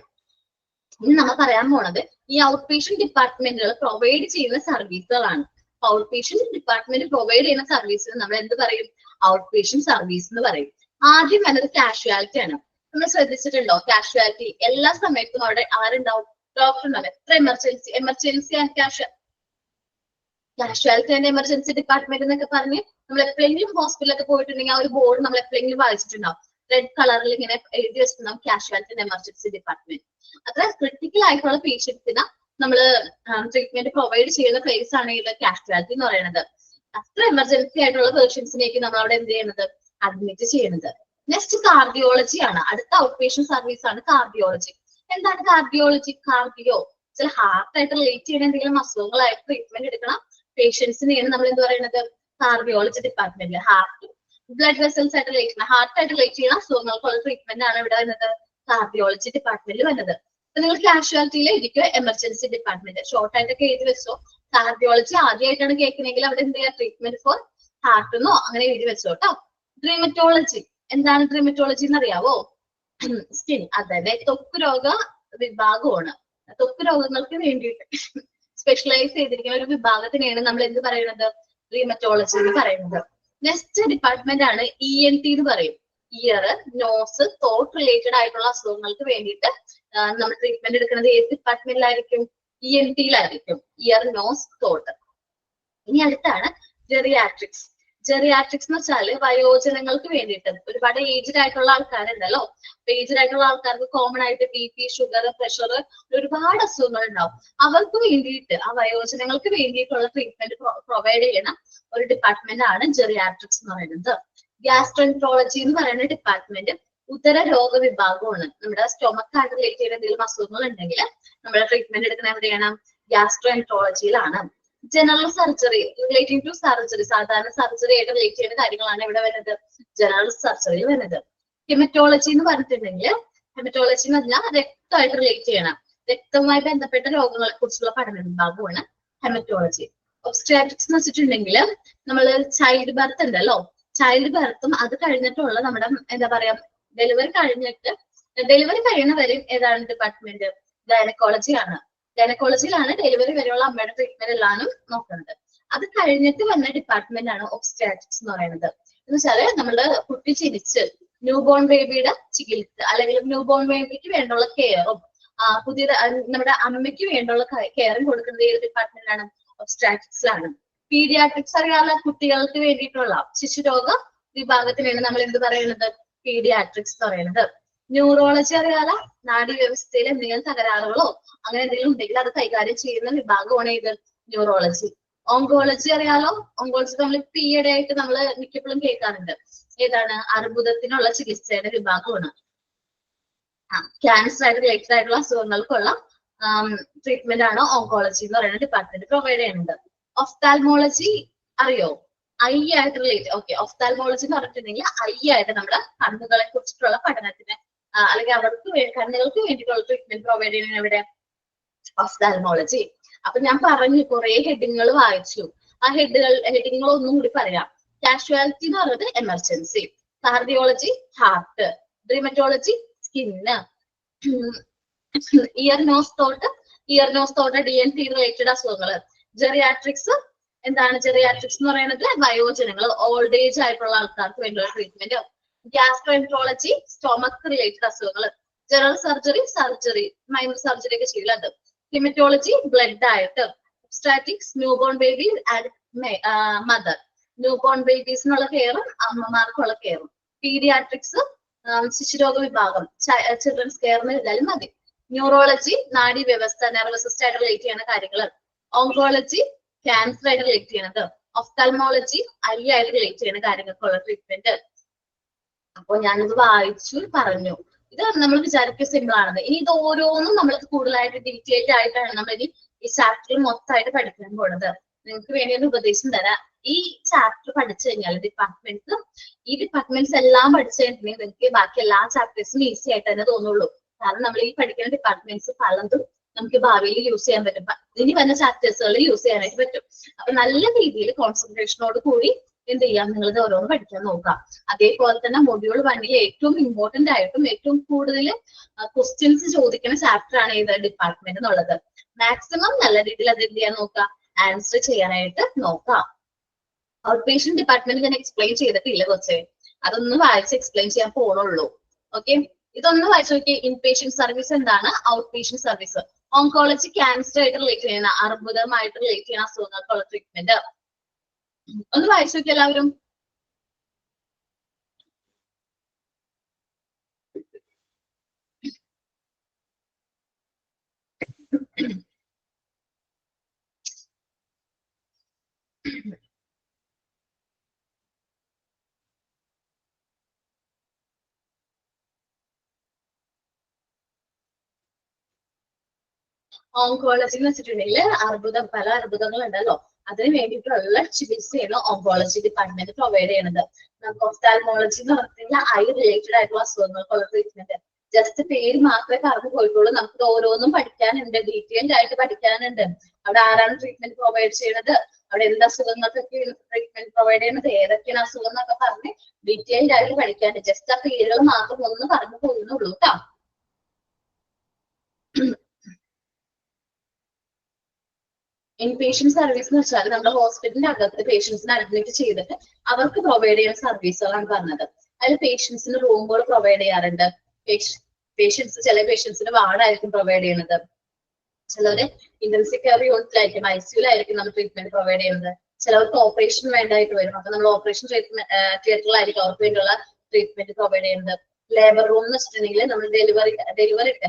ഇനി നമ്മൾ പറയാൻ പോണത് ഈ ഔട്ട് പേഷ്യന്റ് ഡിപ്പാർട്ട്മെന്റുകൾ പ്രൊവൈഡ് ചെയ്യുന്ന സർവീസുകളാണ്. ഔട്ട് പേഷ്യന്റ് ഡിപ്പാർട്ട്മെന്റ് പ്രൊവൈഡ് ചെയ്യുന്ന സർവീസിന് നമ്മൾ എന്ത് പറയും? ഔട്ട് പേഷ്യന്റ് സർവീസ് എന്ന് പറയും. ആദ്യം വന്നത് കാഷ്വാലിറ്റി ആണ്. നമ്മൾ ശ്രദ്ധിച്ചിട്ടുണ്ടോ? കാഷ്വാലിറ്റി എല്ലാ സമയത്തും അവിടെ ആരുണ്ടാവും? ഡോക്ടർ ഉണ്ടാവും. എത്ര emergency and casualty and emergency department എന്നൊക്കെ പറഞ്ഞ് നമ്മൾ എപ്പോഴെങ്കിലും ഹോസ്പിറ്റലൊക്കെ പോയിട്ടുണ്ടെങ്കിൽ ആ ഒരു ബോർഡ് നമ്മൾ എപ്പോഴെങ്കിലും വായിച്ചിട്ടുണ്ടാവും. റെഡ് കളറിൽ ഇങ്ങനെ എഴുതി വെച്ചിട്ടുണ്ടാവും കാഷ്വാലിറ്റി ആൻഡ് എമർജൻസി ഡിപ്പാർട്ട്മെന്റ്. അത്ര ക്രിട്ടിക്കൽ ആയിട്ടുള്ള പേഷ്യൻസിന് നമ്മൾ ട്രീറ്റ്മെന്റ് പ്രൊവൈഡ് ചെയ്യുന്ന പ്ലേസ് ആണ് ഇത് കാഷ്വാലിറ്റി എന്ന് പറയുന്നത്. അത്ര എമർജൻസി ആയിട്ടുള്ള പേഷ്യൻസിനേക്ക് നമ്മൾ അവിടെ എന്ത് ചെയ്യുന്നത്? അഡ്മിറ്റ് ചെയ്യുന്നത്. നെക്സ്റ്റ് കാർഡിയോളജി ആണ്. അടുത്ത ഔട്ട് പേഷ്യന്റ് സർവീസ് ആണ് കാർഡിയോളജി. എന്താണ് കാർഡിയോളജി? ചില ഹാർട്ടായിട്ട് റിലേറ്റ് ചെയ്യുന്ന എന്തെങ്കിലും അസുഖങ്ങളായിട്ട് ട്രീറ്റ്മെന്റ് എടുക്കണം പേഷ്യൻസിനെയാണ് നമ്മൾ എന്ത് പറയുന്നത്? കാർഡിയോളജി ഡിപ്പാർട്ട്മെന്റിൽ. ബ്ലഡ് വെസൽസ് ആയിട്ട് റിലേറ്റ് ചെയ്യുന്ന അസുഖങ്ങൾക്കുള്ള ട്രീറ്റ്മെന്റ് ആണ് ഇവിടെ വരുന്നത് കാർഡിയോളജി ഡിപ്പാർട്ട്മെന്റിൽ വരുന്നത്. അപ്പൊ നിങ്ങൾ കാഷ്വാലിറ്റിയിൽ ഇരിക്കുക എമർജൻസി ഡിപ്പാർട്ട്മെന്റ് ഷോർട്ട് ആയിട്ടൊക്കെ എഴുതി വെച്ചോ. കാർഡിയോളജി ആദ്യമായിട്ടാണ് കേൾക്കുന്നെങ്കിൽ അവിടെ എന്ത് ചെയ്യുക? ട്രീറ്റ്മെന്റ് ഫോർ ഹാർട്ടെന്നോ അങ്ങനെ എഴുതി വെച്ചോ കേട്ടോ. ഡ്രീമറ്റോളജി. എന്താണ് ഡ്രീമറ്റോളജി എന്ന് അറിയാവോ? സ്കിൻ, അതായത് ത്വക്ക് രോഗ വിഭാഗമാണ്. ത്വക്ക് രോഗങ്ങൾക്ക് വേണ്ടിയിട്ട് സ്പെഷ്യലൈസ് ചെയ്തിരിക്കുന്ന ഒരു വിഭാഗത്തിനെയാണ് നമ്മൾ എന്ത് പറയുന്നത്? ഡ്രീമറ്റോളജി എന്ന് പറയുന്നത്. നെക്സ്റ്റ് ഡിപ്പാർട്ട്മെന്റ് ആണ് ENT എന്ന് പറയും. ഇയർ, നോസ്, തോട്ട് റിലേറ്റഡ് ആയിട്ടുള്ള അസുഖങ്ങൾക്ക് വേണ്ടിയിട്ട് നമ്മൾ ട്രീറ്റ്മെന്റ് എടുക്കുന്നത് ഏത് ഡിപ്പാർട്ട്മെന്റിലായിരിക്കും? ENT-യിലായിരിക്കും. ഇയർ, നോസ്, തോട്ട്. ഇനി അടുത്താണ് ജെറിയാട്രിക്സ്. ജെറിയാട്രിക്സ് എന്ന് വെച്ചാല് വയോജനങ്ങൾക്ക് വേണ്ടിയിട്ട് ഒരുപാട് ഏജ്ഡ് ആയിട്ടുള്ള ആൾക്കാരുണ്ടല്ലോ. ഏജ്ഡ് ആയിട്ടുള്ള ആൾക്കാർക്ക് കോമൺ ആയിട്ട് BP, ഷുഗർ, പ്രഷർ, ഒരുപാട് അസുഖങ്ങൾ ഉണ്ടാവും. അവർക്ക് വേണ്ടിയിട്ട് ആ വയോജനങ്ങൾക്ക് വേണ്ടിയിട്ടുള്ള ട്രീറ്റ്മെന്റ് പ്രൊവൈഡ് ചെയ്യുന്ന ഒരു ഡിപ്പാർട്ട്മെന്റ് ആണ് ജെറിയാട്രിക്സ് എന്ന് പറയുന്നത്. ഗ്യാസ്ട്രോഎൻട്രോളജി എന്ന് പറയുന്ന ഡിപ്പാർട്ട്മെന്റ് ഉദര രോഗ വിഭാഗമാണ്. നമ്മുടെ സ്റ്റൊമക്ക് ആയിട്ട് റിലേറ്റ് ചെയ്യുന്ന എന്തെങ്കിലും അസുഖങ്ങൾ ഉണ്ടെങ്കിൽ നമ്മുടെ ട്രീറ്റ്മെന്റ് എടുക്കുന്ന എവിടെയാണ്? ഗ്യാസ്ട്രോഎൻട്രോളജിയിലാണ്. General surgery relating to surgery, സാധാരണ സർജറി ആയിട്ട് റിലേറ്റ് ചെയ്യുന്ന കാര്യങ്ങളാണ് ഇവിടെ വരുന്നത്, ജനറൽ സർജറിയിൽ വരുന്നത്. ഹെമറ്റോളജി എന്ന് പറഞ്ഞിട്ടുണ്ടെങ്കിൽ, ഹെമറ്റോളജി എന്ന് പറഞ്ഞാൽ രക്തമായിട്ട് റിലേറ്റ് ചെയ്യണം, രക്തവുമായി ബന്ധപ്പെട്ട രോഗങ്ങളെ കുറിച്ചുള്ള പഠന വിഭാഗമാണ് ഹെമറ്റോളജി. ഒബ്സ്ട്രാറ്റിക്സ് എന്ന് വെച്ചിട്ടുണ്ടെങ്കിൽ നമ്മൾ ചൈൽഡ് ബർത്ത് ഉണ്ടല്ലോ, ചൈൽഡ് ബർത്തും അത് കഴിഞ്ഞിട്ടുള്ള നമ്മുടെ എന്താ പറയാ ഡെലിവറി കഴിയുന്നവരെയും ഏതാണ് ഡിപ്പാർട്ട്മെന്റ്? ഗൈനക്കോളജി ആണ്. ഗൈനക്കോളജിയിലാണ് ഡെലിവറി വരെയുള്ള അമ്മയുടെ ട്രീറ്റ്മെന്റ് എല്ലാം നോക്കുന്നത്. അത് കഴിഞ്ഞിട്ട് വന്ന ഡിപ്പാർട്ട്മെന്റ് ആണ് ഒബ്സ്ട്രാറ്റിക്സ് എന്ന് പറയുന്നത്. എന്ന് വെച്ചാല് നമ്മള് കുട്ടി ജനിച്ച് ന്യൂ ബോൺ ബേബിയുടെ ചികിത്സ അല്ലെങ്കിൽ ന്യൂ ബോൺ ബേബിക്ക് വേണ്ടുള്ള കെയറും പുതിയ നമ്മുടെ അമ്മയ്ക്ക് വേണ്ടുള്ള കെയറും കൊടുക്കുന്നത് ഏത് ഡിപ്പാർട്ട്മെന്റാണ്? ഒബ്സ്ട്രാറ്റിക്സിലാണ്. പീഡിയാട്രിക്സ് അറിയാനുള്ള കുട്ടികൾക്ക് വേണ്ടിയിട്ടുള്ള ശിശുരോഗ വിഭാഗത്തിനാണ് നമ്മൾ എന്ത് പറയുന്നത്? പീഡിയാട്രിക്സ് എന്ന് പറയുന്നത്. ന്യൂറോളജി അറിയാല നാഡീവ്യവസ്ഥയിൽ എന്തെങ്കിലും തകരാറുകളോ അങ്ങനെ എന്തെങ്കിലും ഉണ്ടെങ്കിൽ അത് കൈകാര്യം ചെയ്യുന്ന വിഭാഗമാണ് ഇത് ന്യൂറോളജി. ഓങ്കോളജി അറിയാലോ, ഓങ്കോളജി നമ്മൾ ഈയിടെ ആയിട്ട് നമ്മൾ മിക്കപ്പോഴും കേൾക്കാറുണ്ട്, ഏതാണ്? അർബുദത്തിനുള്ള ചികിത്സയുടെ വിഭാഗമാണ്. ക്യാൻസർ ആയിട്ട് റിലേറ്റഡ് ആയിട്ടുള്ള അസുഖങ്ങൾക്കുള്ള ട്രീറ്റ്മെന്റ് ആണ് ഓങ്കോളജി എന്ന് പറയുന്ന ഡിപ്പാർട്ട്മെന്റ് പ്രൊവൈഡ് ചെയ്യുന്നത്. ഒഫ്താൽമോളജി അറിയോ? ഐ ആയിട്ട് റിലേറ്റ്. ഓക്കെ, ഒഫ്താൽമോളജി എന്ന് പറഞ്ഞിട്ടുണ്ടെങ്കിൽ ഐ ആയിട്ട് നമ്മുടെ കണ്ണുകളെ കുറിച്ചിട്ടുള്ള പഠനത്തിന് അല്ലെങ്കിൽ അവർക്ക് കണ്ണുകൾക്ക് വേണ്ടിയിട്ടുള്ള ട്രീറ്റ്മെന്റ് പ്രൊവൈഡ് ചെയ്യുന്നത് എവിടെ? ഒഫ്താൽമോളജി. അപ്പൊ ഞാൻ പറഞ്ഞു കുറെ ഹെഡിങ്ങൾ വായിച്ചു. ആ ഹെഡിങ്ങൾ ഒന്നും കൂടി പറയാം. കാഷ്വാലിറ്റി എന്ന് പറയുന്നത് emergency, cardiology heart, dermatology skin, ear nose തോട്ട് DNT റിലേറ്റഡ് അസുഖങ്ങള്. ജെറിയാട്രിക്സ് എന്താണ്? ജെറിയാട്രിക്സ് എന്ന് പറയുന്നത് വയോജനങ്ങൾ, ഓൾഡ് ഏജ് ആയിട്ടുള്ള ആൾക്കാർക്ക് വേണ്ടിയുള്ള ട്രീറ്റ്മെന്റ്. ഗ്യാസ്ട്രോഎൻട്രോളജി സ്റ്റൊമക്ക് റിലേറ്റഡ് അസുഖങ്ങൾ. ജനറൽ സർജറി മൈനർ സർജറി ഒക്കെ ചെയ്യുന്നത്. ഹെമറ്റോളജി ബ്ലഡ് ആയിട്ട്. Obstetrics new born baby and mother, new born ബേബീസിനുള്ള കെയറും അമ്മമാർക്കുള്ള കെയറും. പീഡിയാട്രിക്സ് ശിശുരോഗ വിഭാഗം, ചിൽഡ്രൻസ് കെയറിന് എഴുതാലും മതി. ന്യൂറോളജി നാഡീ വ്യവസ്ഥ, നെർവസ് സിസ്റ്റം ആയിട്ട് റിലേറ്റ് ചെയ്യുന്ന കാര്യങ്ങൾ. ഓങ്കോളജി ക്യാൻസർ ആയിട്ട് റിലേറ്റ് ചെയ്യുന്നത്. ഒഫ്താൽമോളജി ഐ ആയിട്ട് റിലേറ്റ് ചെയ്യുന്ന കാര്യങ്ങൾക്കുള്ള ട്രീറ്റ്മെന്റ്. അപ്പോൾ ഞാനിത് വായിച്ചു പറഞ്ഞു. ഇത് നമ്മൾ വിചാരിക്കുക സിമ്പിൾ ആണെന്ന്. ഇനി ഇത് ഓരോന്നും നമ്മൾ കൂടുതലായിട്ട് ഡീറ്റെയിൽഡ് ആയിട്ടാണ് നമ്മൾ ഇനി ഈ ചാപ്റ്റർ മൊത്തമായിട്ട് പഠിക്കാൻ പോകുന്നത്. നിങ്ങൾക്ക് വേണ്ടി ഒരു ഉപദേശം തരാം. ഈ ചാപ്റ്റർ പഠിച്ചു കഴിഞ്ഞാൽ ഈ ഡിപ്പാർട്ട്മെന്റ്സ് എല്ലാം പഠിച്ചു കഴിഞ്ഞിട്ടുണ്ടെങ്കിൽ നിങ്ങൾക്ക് ബാക്കി എല്ലാ ചാപ്റ്റേഴ്സും ഈസി ആയിട്ട് തന്നെ തോന്നുള്ളൂ. കാരണം നമ്മൾ ഈ പഠിക്കുന്ന ഡിപ്പാർട്ട്മെന്റ്സ് പലതും നമുക്ക് ഭാവിയിൽ യൂസ് ചെയ്യാൻ പറ്റും, ഇനി വന്ന ചാപ്റ്റേഴ്സുകളിൽ യൂസ് ചെയ്യാനായിട്ട് പറ്റും. അപ്പൊ നല്ല രീതിയിൽ കോൺസെൻട്രേഷനോട് കൂടി എന്ത് ചെയ്യാം, നിങ്ങളിത് ഓരോന്ന് പഠിക്കാൻ നോക്കാം. അതേപോലെ തന്നെ മൊഡ്യൂൾ 1 ഏറ്റവും ഇമ്പോർട്ടന്റ് ആയിട്ടും ഏറ്റവും കൂടുതൽ ക്വസ്റ്റ്യൻസ് ചോദിക്കുന്ന ചാപ്റ്റർ ആണ് ഏത് ഡിപ്പാർട്ട്മെന്റ് എന്നുള്ളത്. മാക്സിമം നല്ല രീതിയിൽ അത് എന്ത് ചെയ്യാൻ നോക്കാം, ആൻസർ ചെയ്യാനായിട്ട് നോക്കാം. ഔട്ട് പേഷ്യന്റ് ഡിപ്പാർട്ട്മെന്റ് ഞാൻ എക്സ്പ്ലെയിൻ ചെയ്തിട്ടില്ല കുറച്ച്, അതൊന്ന് വായിച്ച് എക്സ്പ്ലെയിൻ ചെയ്യാൻ പോണുള്ളൂ. ഓക്കെ, ഇതൊന്ന് വായിച്ചു നോക്കി. ഇൻ പേഷ്യന്റ് സർവീസ് എന്താണ്? Out patient service. Oncology cancer ആയിട്ട് റിലേറ്റ് ചെയ്യുന്ന, അർബുദമായിട്ട് റിലേറ്റ് ചെയ്യുന്ന അസുഖങ്ങൾക്കുള്ള ട്രീറ്റ്മെന്റ്. ഒന്ന് വായിച്ചു നോക്കി എല്ലാവരും. ഓങ്കോളജി എന്ന് വെച്ചിട്ടുണ്ടെങ്കിൽ പല അർബുദങ്ങൾ ഉണ്ടല്ലോ, അതിന് വേണ്ടിയിട്ടുള്ള ചികിത്സയാണ് ഓങ്കോളജി ഡിപ്പാർട്ട്മെന്റ് പ്രൊവൈഡ് ചെയ്യുന്നത്. നമുക്ക് ഒഫ്താൽമോളജി എന്ന് പറഞ്ഞിട്ടുണ്ടെങ്കിൽ ഐ റിലേറ്റഡ് ആയിട്ടുള്ള അസുഖങ്ങൾക്കുള്ള ട്രീറ്റ്മെന്റ്. ജസ്റ്റ് പേര് മാത്രമേ പറഞ്ഞു പോയിട്ടുള്ളൂ, നമുക്ക് ഓരോന്നും പഠിക്കാനുണ്ട്, ഡീറ്റെയിൽഡ് ആയിട്ട് പഠിക്കാനുണ്ട്. അവിടെ ആരാണ് ട്രീറ്റ്മെന്റ് പ്രൊവൈഡ് ചെയ്യുന്നത്, അവിടെ എന്ത് അസുഖങ്ങൾക്കൊക്കെ ട്രീറ്റ്മെന്റ് പ്രൊവൈഡ് ചെയ്യുന്നത്, ഏതൊക്കെയാണ് അസുഖം എന്നൊക്കെ പറഞ്ഞ് ഡീറ്റെയിൽഡ് ആയിട്ട് പഠിക്കാനുണ്ട്. ജസ്റ്റ് ആ പേരുകൾ മാത്രം ഒന്ന് പറഞ്ഞു പോകുന്നുള്ളൂ കേട്ടോ. ഇൻ പേഷ്യന്റ് സർവീസ് എന്ന് വെച്ചാൽ നമ്മുടെ ഹോസ്പിറ്റലിന്റെ അകത്ത് പേഷ്യൻസിനെ അഡ്മിറ്റ് ചെയ്തിട്ട് അവർക്ക് പ്രൊവൈഡ് ചെയ്യുന്ന സർവീസുകളാണ് പറഞ്ഞത്. അതിൽ പേഷ്യൻസിന് റൂമുകൾ പ്രൊവൈഡ് ചെയ്യാറുണ്ട്. ചില പേഷ്യൻസിന് വാർഡായിരിക്കും പ്രൊവൈഡ് ചെയ്യുന്നത്, ചിലവര് ഇന്റൻസീവ് കെയർ യൂണിറ്റിലായിരിക്കും, ICUലായിരിക്കും നമ്മൾ ട്രീറ്റ്മെന്റ് പ്രൊവൈഡ് ചെയ്യുന്നത്. ചിലവർക്ക് ഓപ്പറേഷൻ വേണ്ടായിട്ട് വരും, അപ്പൊ നമ്മൾ ഓപ്പറേഷൻ തിയേറ്ററിലായിരിക്കും അവർക്ക് വേണ്ടിയുള്ള ട്രീറ്റ്മെന്റ് പ്രൊവൈഡ് ചെയ്യുന്നത്. ലേബർ റൂം എന്ന് വെച്ചിട്ടുണ്ടെങ്കിൽ നമ്മൾ ഡെലിവറി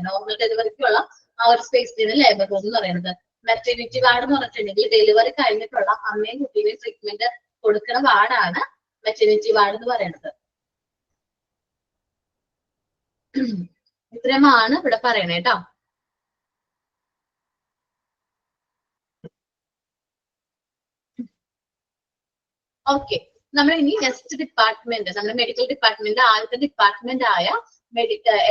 നോർമൽ ഡെലിവറിക്കുള്ള ആ ഒരു സ്പേസിലാണ് ലേബർ റൂം എന്ന് പറയുന്നത്. മെറ്റർനിറ്റി വാർഡ് എന്ന് പറഞ്ഞിട്ടുണ്ടെങ്കിൽ ഡെലിവറി കഴിഞ്ഞിട്ടുള്ള അമ്മയും കുട്ടിയും ട്രീറ്റ്മെന്റ് കൊടുക്കുന്ന വാർഡാണ് മെറ്റർനിറ്റി വാർഡ് എന്ന് പറയുന്നത്. ഇത്രയുമാണ് ഇവിടെ പറയണേ കേട്ടോ. ഓക്കെ, നമ്മൾ ഇനി നെക്സ്റ്റ് ഡിപ്പാർട്ട്മെന്റ്, നമ്മുടെ മെഡിക്കൽ ഡിപ്പാർട്ട്മെന്റ് ആദ്യത്തെ ഡിപ്പാർട്ട്മെന്റ് ആയ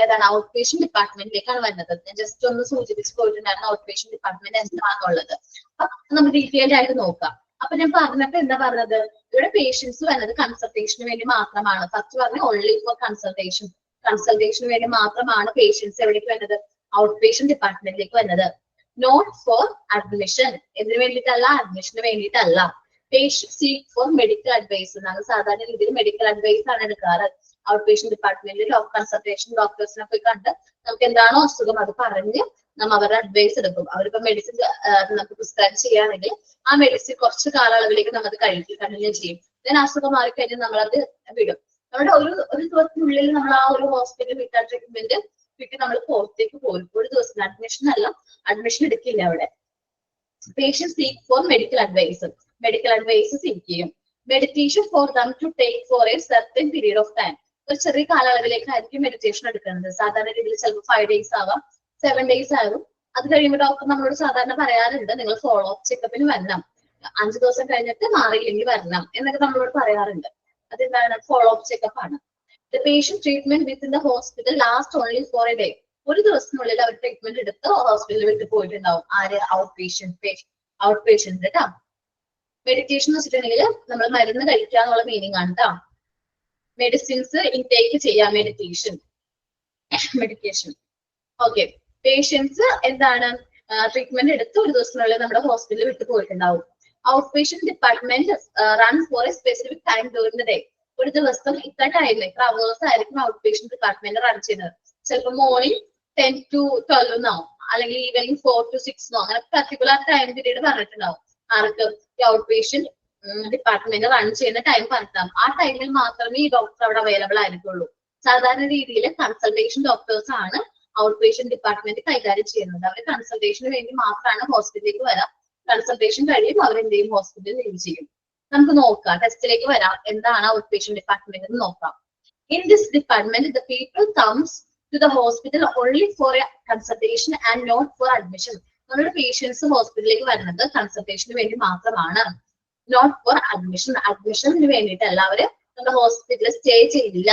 ഏതാണ് ഔട്ട് പേഷ്യന്റ് ഡിപ്പാർട്ട്മെന്റിലേക്കാണ് വരുന്നത്. ഞാൻ ജസ്റ്റ് ഒന്ന് സൂചിപ്പിച്ച് പോയിട്ടുണ്ടായിരുന്നു ഔട്ട് പേഷ്യന്റ് ഡിപ്പാർട്ട്മെന്റ് എന്താണെന്നുള്ളത്. അപ്പൊ നമുക്ക് ഡീറ്റെയിൽഡ് ആയിട്ട് നോക്കാം. അപ്പൊ ഞാൻ പറഞ്ഞപ്പോ എന്താ പറഞ്ഞത്, ഇവിടെ പേഷ്യൻസ് വരുന്നത് കൺസൾട്ടേഷന് വേണ്ടി മാത്രമാണ്. ഫസ്റ്റ് പറഞ്ഞ ഓൺലി ഫോർ കൺസൾട്ടേഷന് വേണ്ടി മാത്രമാണ് പേഷ്യൻസ് എവിടേക്ക് വരുന്നത്, ഔട്ട് പേഷ്യന്റ് ഡിപ്പാർട്ട്മെന്റിലേക്ക് വരുന്നത്. നോട്ട് ഫോർ അഡ്മിഷൻ, ഇതിന് വേണ്ടിയിട്ടല്ല, അഡ്മിഷന് വേണ്ടിയിട്ടല്ല. Patients seek for medical advice എന്നാണ് സാധാരണ രീതിയിൽ മെഡിക്കൽ അഡ്വൈസ് ആണ് എടുക്കാറ്. ഔട്ട് പേഷ്യന്റ് ഡിപ്പാർട്ട്മെന്റിൽ കൺസൾട്ടേഷൻ ഡോക്ടേഴ്സിനെ പോയി കണ്ട് നമുക്ക് എന്താണോ അസുഖം അത് പറഞ്ഞ് നമ്മൾ അവരുടെ അഡ്വൈസ് എടുക്കും. അവരിപ്പോ മെഡിസിൻ നമുക്ക് പ്രിസ്ക്രൈബ് ചെയ്യുകയാണെങ്കിൽ ആ മെഡിസിൻ കുറച്ച് കാലയളവിലേക്ക് നമ്മൾ കണ്ടിന്യൂ ചെയ്യും. then അസുഖം മാറിക്കഴിഞ്ഞാൽ നമ്മളത് വിടും. നമ്മുടെ ഒരു ദിവസത്തിനുള്ളിൽ നമ്മൾ ആ ഒരു ഹോസ്പിറ്റൽ വിട്ട ട്രീറ്റ്മെന്റ് വിട്ട് നമ്മൾ പുറത്തേക്ക് പോരും. ഒരു ദിവസം അഡ്മിഷൻ അല്ല, അഡ്മിഷൻ എടുക്കില്ല അവിടെ. Patients seek for medical advice seek ചെയ്യും. Meditation for them to take for a certain period of time, ഒരു ചെറിയ കാലയളവിലേക്കായിരിക്കും മെഡിറ്റേഷൻ എടുക്കുന്നത്. സാധാരണ രീതിയിൽ ചിലപ്പോൾ 5 days ആവാം, 7 days ആകും. അത് കഴിയുമ്പോൾ ഡോക്ടർ നമ്മളോട് സാധാരണ പറയാറുണ്ട്, നിങ്ങൾ ഫോളോ അപ്പ് ചെക്കപ്പിന് വരണം, 5 ദിവസം കഴിഞ്ഞിട്ട് മാറിയില്ലെങ്കിൽ വരണം എന്നൊക്കെ നമ്മളോട് പറയാറുണ്ട്. അതെന്താണ്, ഫോളോ അപ്പ് ചെക്കപ്പ് ആണ്. The patient treatment with in the hospital last only for a day, ഒരു ദിവസത്തിനുള്ളിൽ അവർ ട്രീറ്റ്മെന്റ് എടുത്ത് ഹോസ്പിറ്റലിൽ വിട്ട് പോയിട്ടുണ്ടാവും. ആര്, ഔട്ട് പേഷ്യന്റ് കേട്ടോ. മെഡിറ്റേഷൻ എന്ന് വെച്ചിട്ടുണ്ടെങ്കിൽ നമ്മൾ മരുന്ന് കഴിക്കുക എന്നുള്ള മീനിങ് ആണ് കേട്ടോ. മെഡിസിൻസ് ഇൻടേക്ക് ചെയ്യാം, മെഡിക്കേഷൻ. ഓക്കെ, പേഷ്യൻസ് എന്താണ് ട്രീറ്റ്മെന്റ് എടുത്ത് ഒരു ദിവസത്തിനുള്ളിൽ നമ്മുടെ ഹോസ്പിറ്റലിൽ വിട്ടു പോയിട്ടുണ്ടാവും. Out patient department run for a specific time during the day, ഒരു ദിവസം ഇത്ര ടൈമിൽ ഇത്ര അവേഴ്സ് ആയിരിക്കും ഔട്ട് പേഷ്യന്റ് ഡിപ്പാർട്ട്മെന്റ് റൺ ചെയ്യുന്നത്. ചിലപ്പോൾ മോർണിംഗ് 10 to 12 എന്നാവും, അല്ലെങ്കിൽ ഈവനിങ് 4 to 6 എന്നോ, അങ്ങനെ പർട്ടിക്കുലർ ടൈം പീരീഡ് പറഞ്ഞിട്ടുണ്ടാവും. ആർക്ക്, ഔട്ട് പേഷ്യന്റ് ഡിപ്പാർട്ട്മെന്റ് റൺ ചെയ്യുന്ന ടൈം പറഞ്ഞിട്ടാവും. ആ ടൈമിൽ മാത്രമേ ഈ ഡോക്ടർ അവിടെ അവൈലബിൾ ആയിരിക്കുള്ളൂ. സാധാരണ രീതിയിൽ കൺസൾട്ടേഷൻ ഡോക്ടേഴ്സ് ആണ് ഔട്ട് പേഷ്യന്റ് ഡിപ്പാർട്ട്മെന്റ് കൈകാര്യം ചെയ്യുന്നത്. അവർ കൺസൾട്ടേഷന് വേണ്ടി മാത്രമാണ് ഹോസ്പിറ്റലിലേക്ക് വരാം. കൺസൾട്ടേഷൻ കഴിയും അവർ എന്ത് ചെയ്യും, ഹോസ്പിറ്റലിൽ ലീവ് ചെയ്യും. നമുക്ക് നോക്കാം, ടെസ്റ്റിലേക്ക് വരാം, എന്താണ് ഔട്ട് പേഷ്യന്റ് ഡിപ്പാർട്ട്മെന്റ് എന്ന് നോക്കാം. In this department the people comes to the hospital only for a consultation and not for admission. നമ്മുടെ പേഷ്യൻസ് ഹോസ്പിറ്റലിലേക്ക് വരുന്നത് കൺസൾട്ടേഷന് വേണ്ടി മാത്രമാണ്, നോട്ട് ഫോർ അഡ്മിഷൻ. അഡ്മിഷന് വേണ്ടിയിട്ട് എല്ലാവരും നമ്മുടെ ഹോസ്പിറ്റലിൽ സ്റ്റേ ചെയ്യില്ല.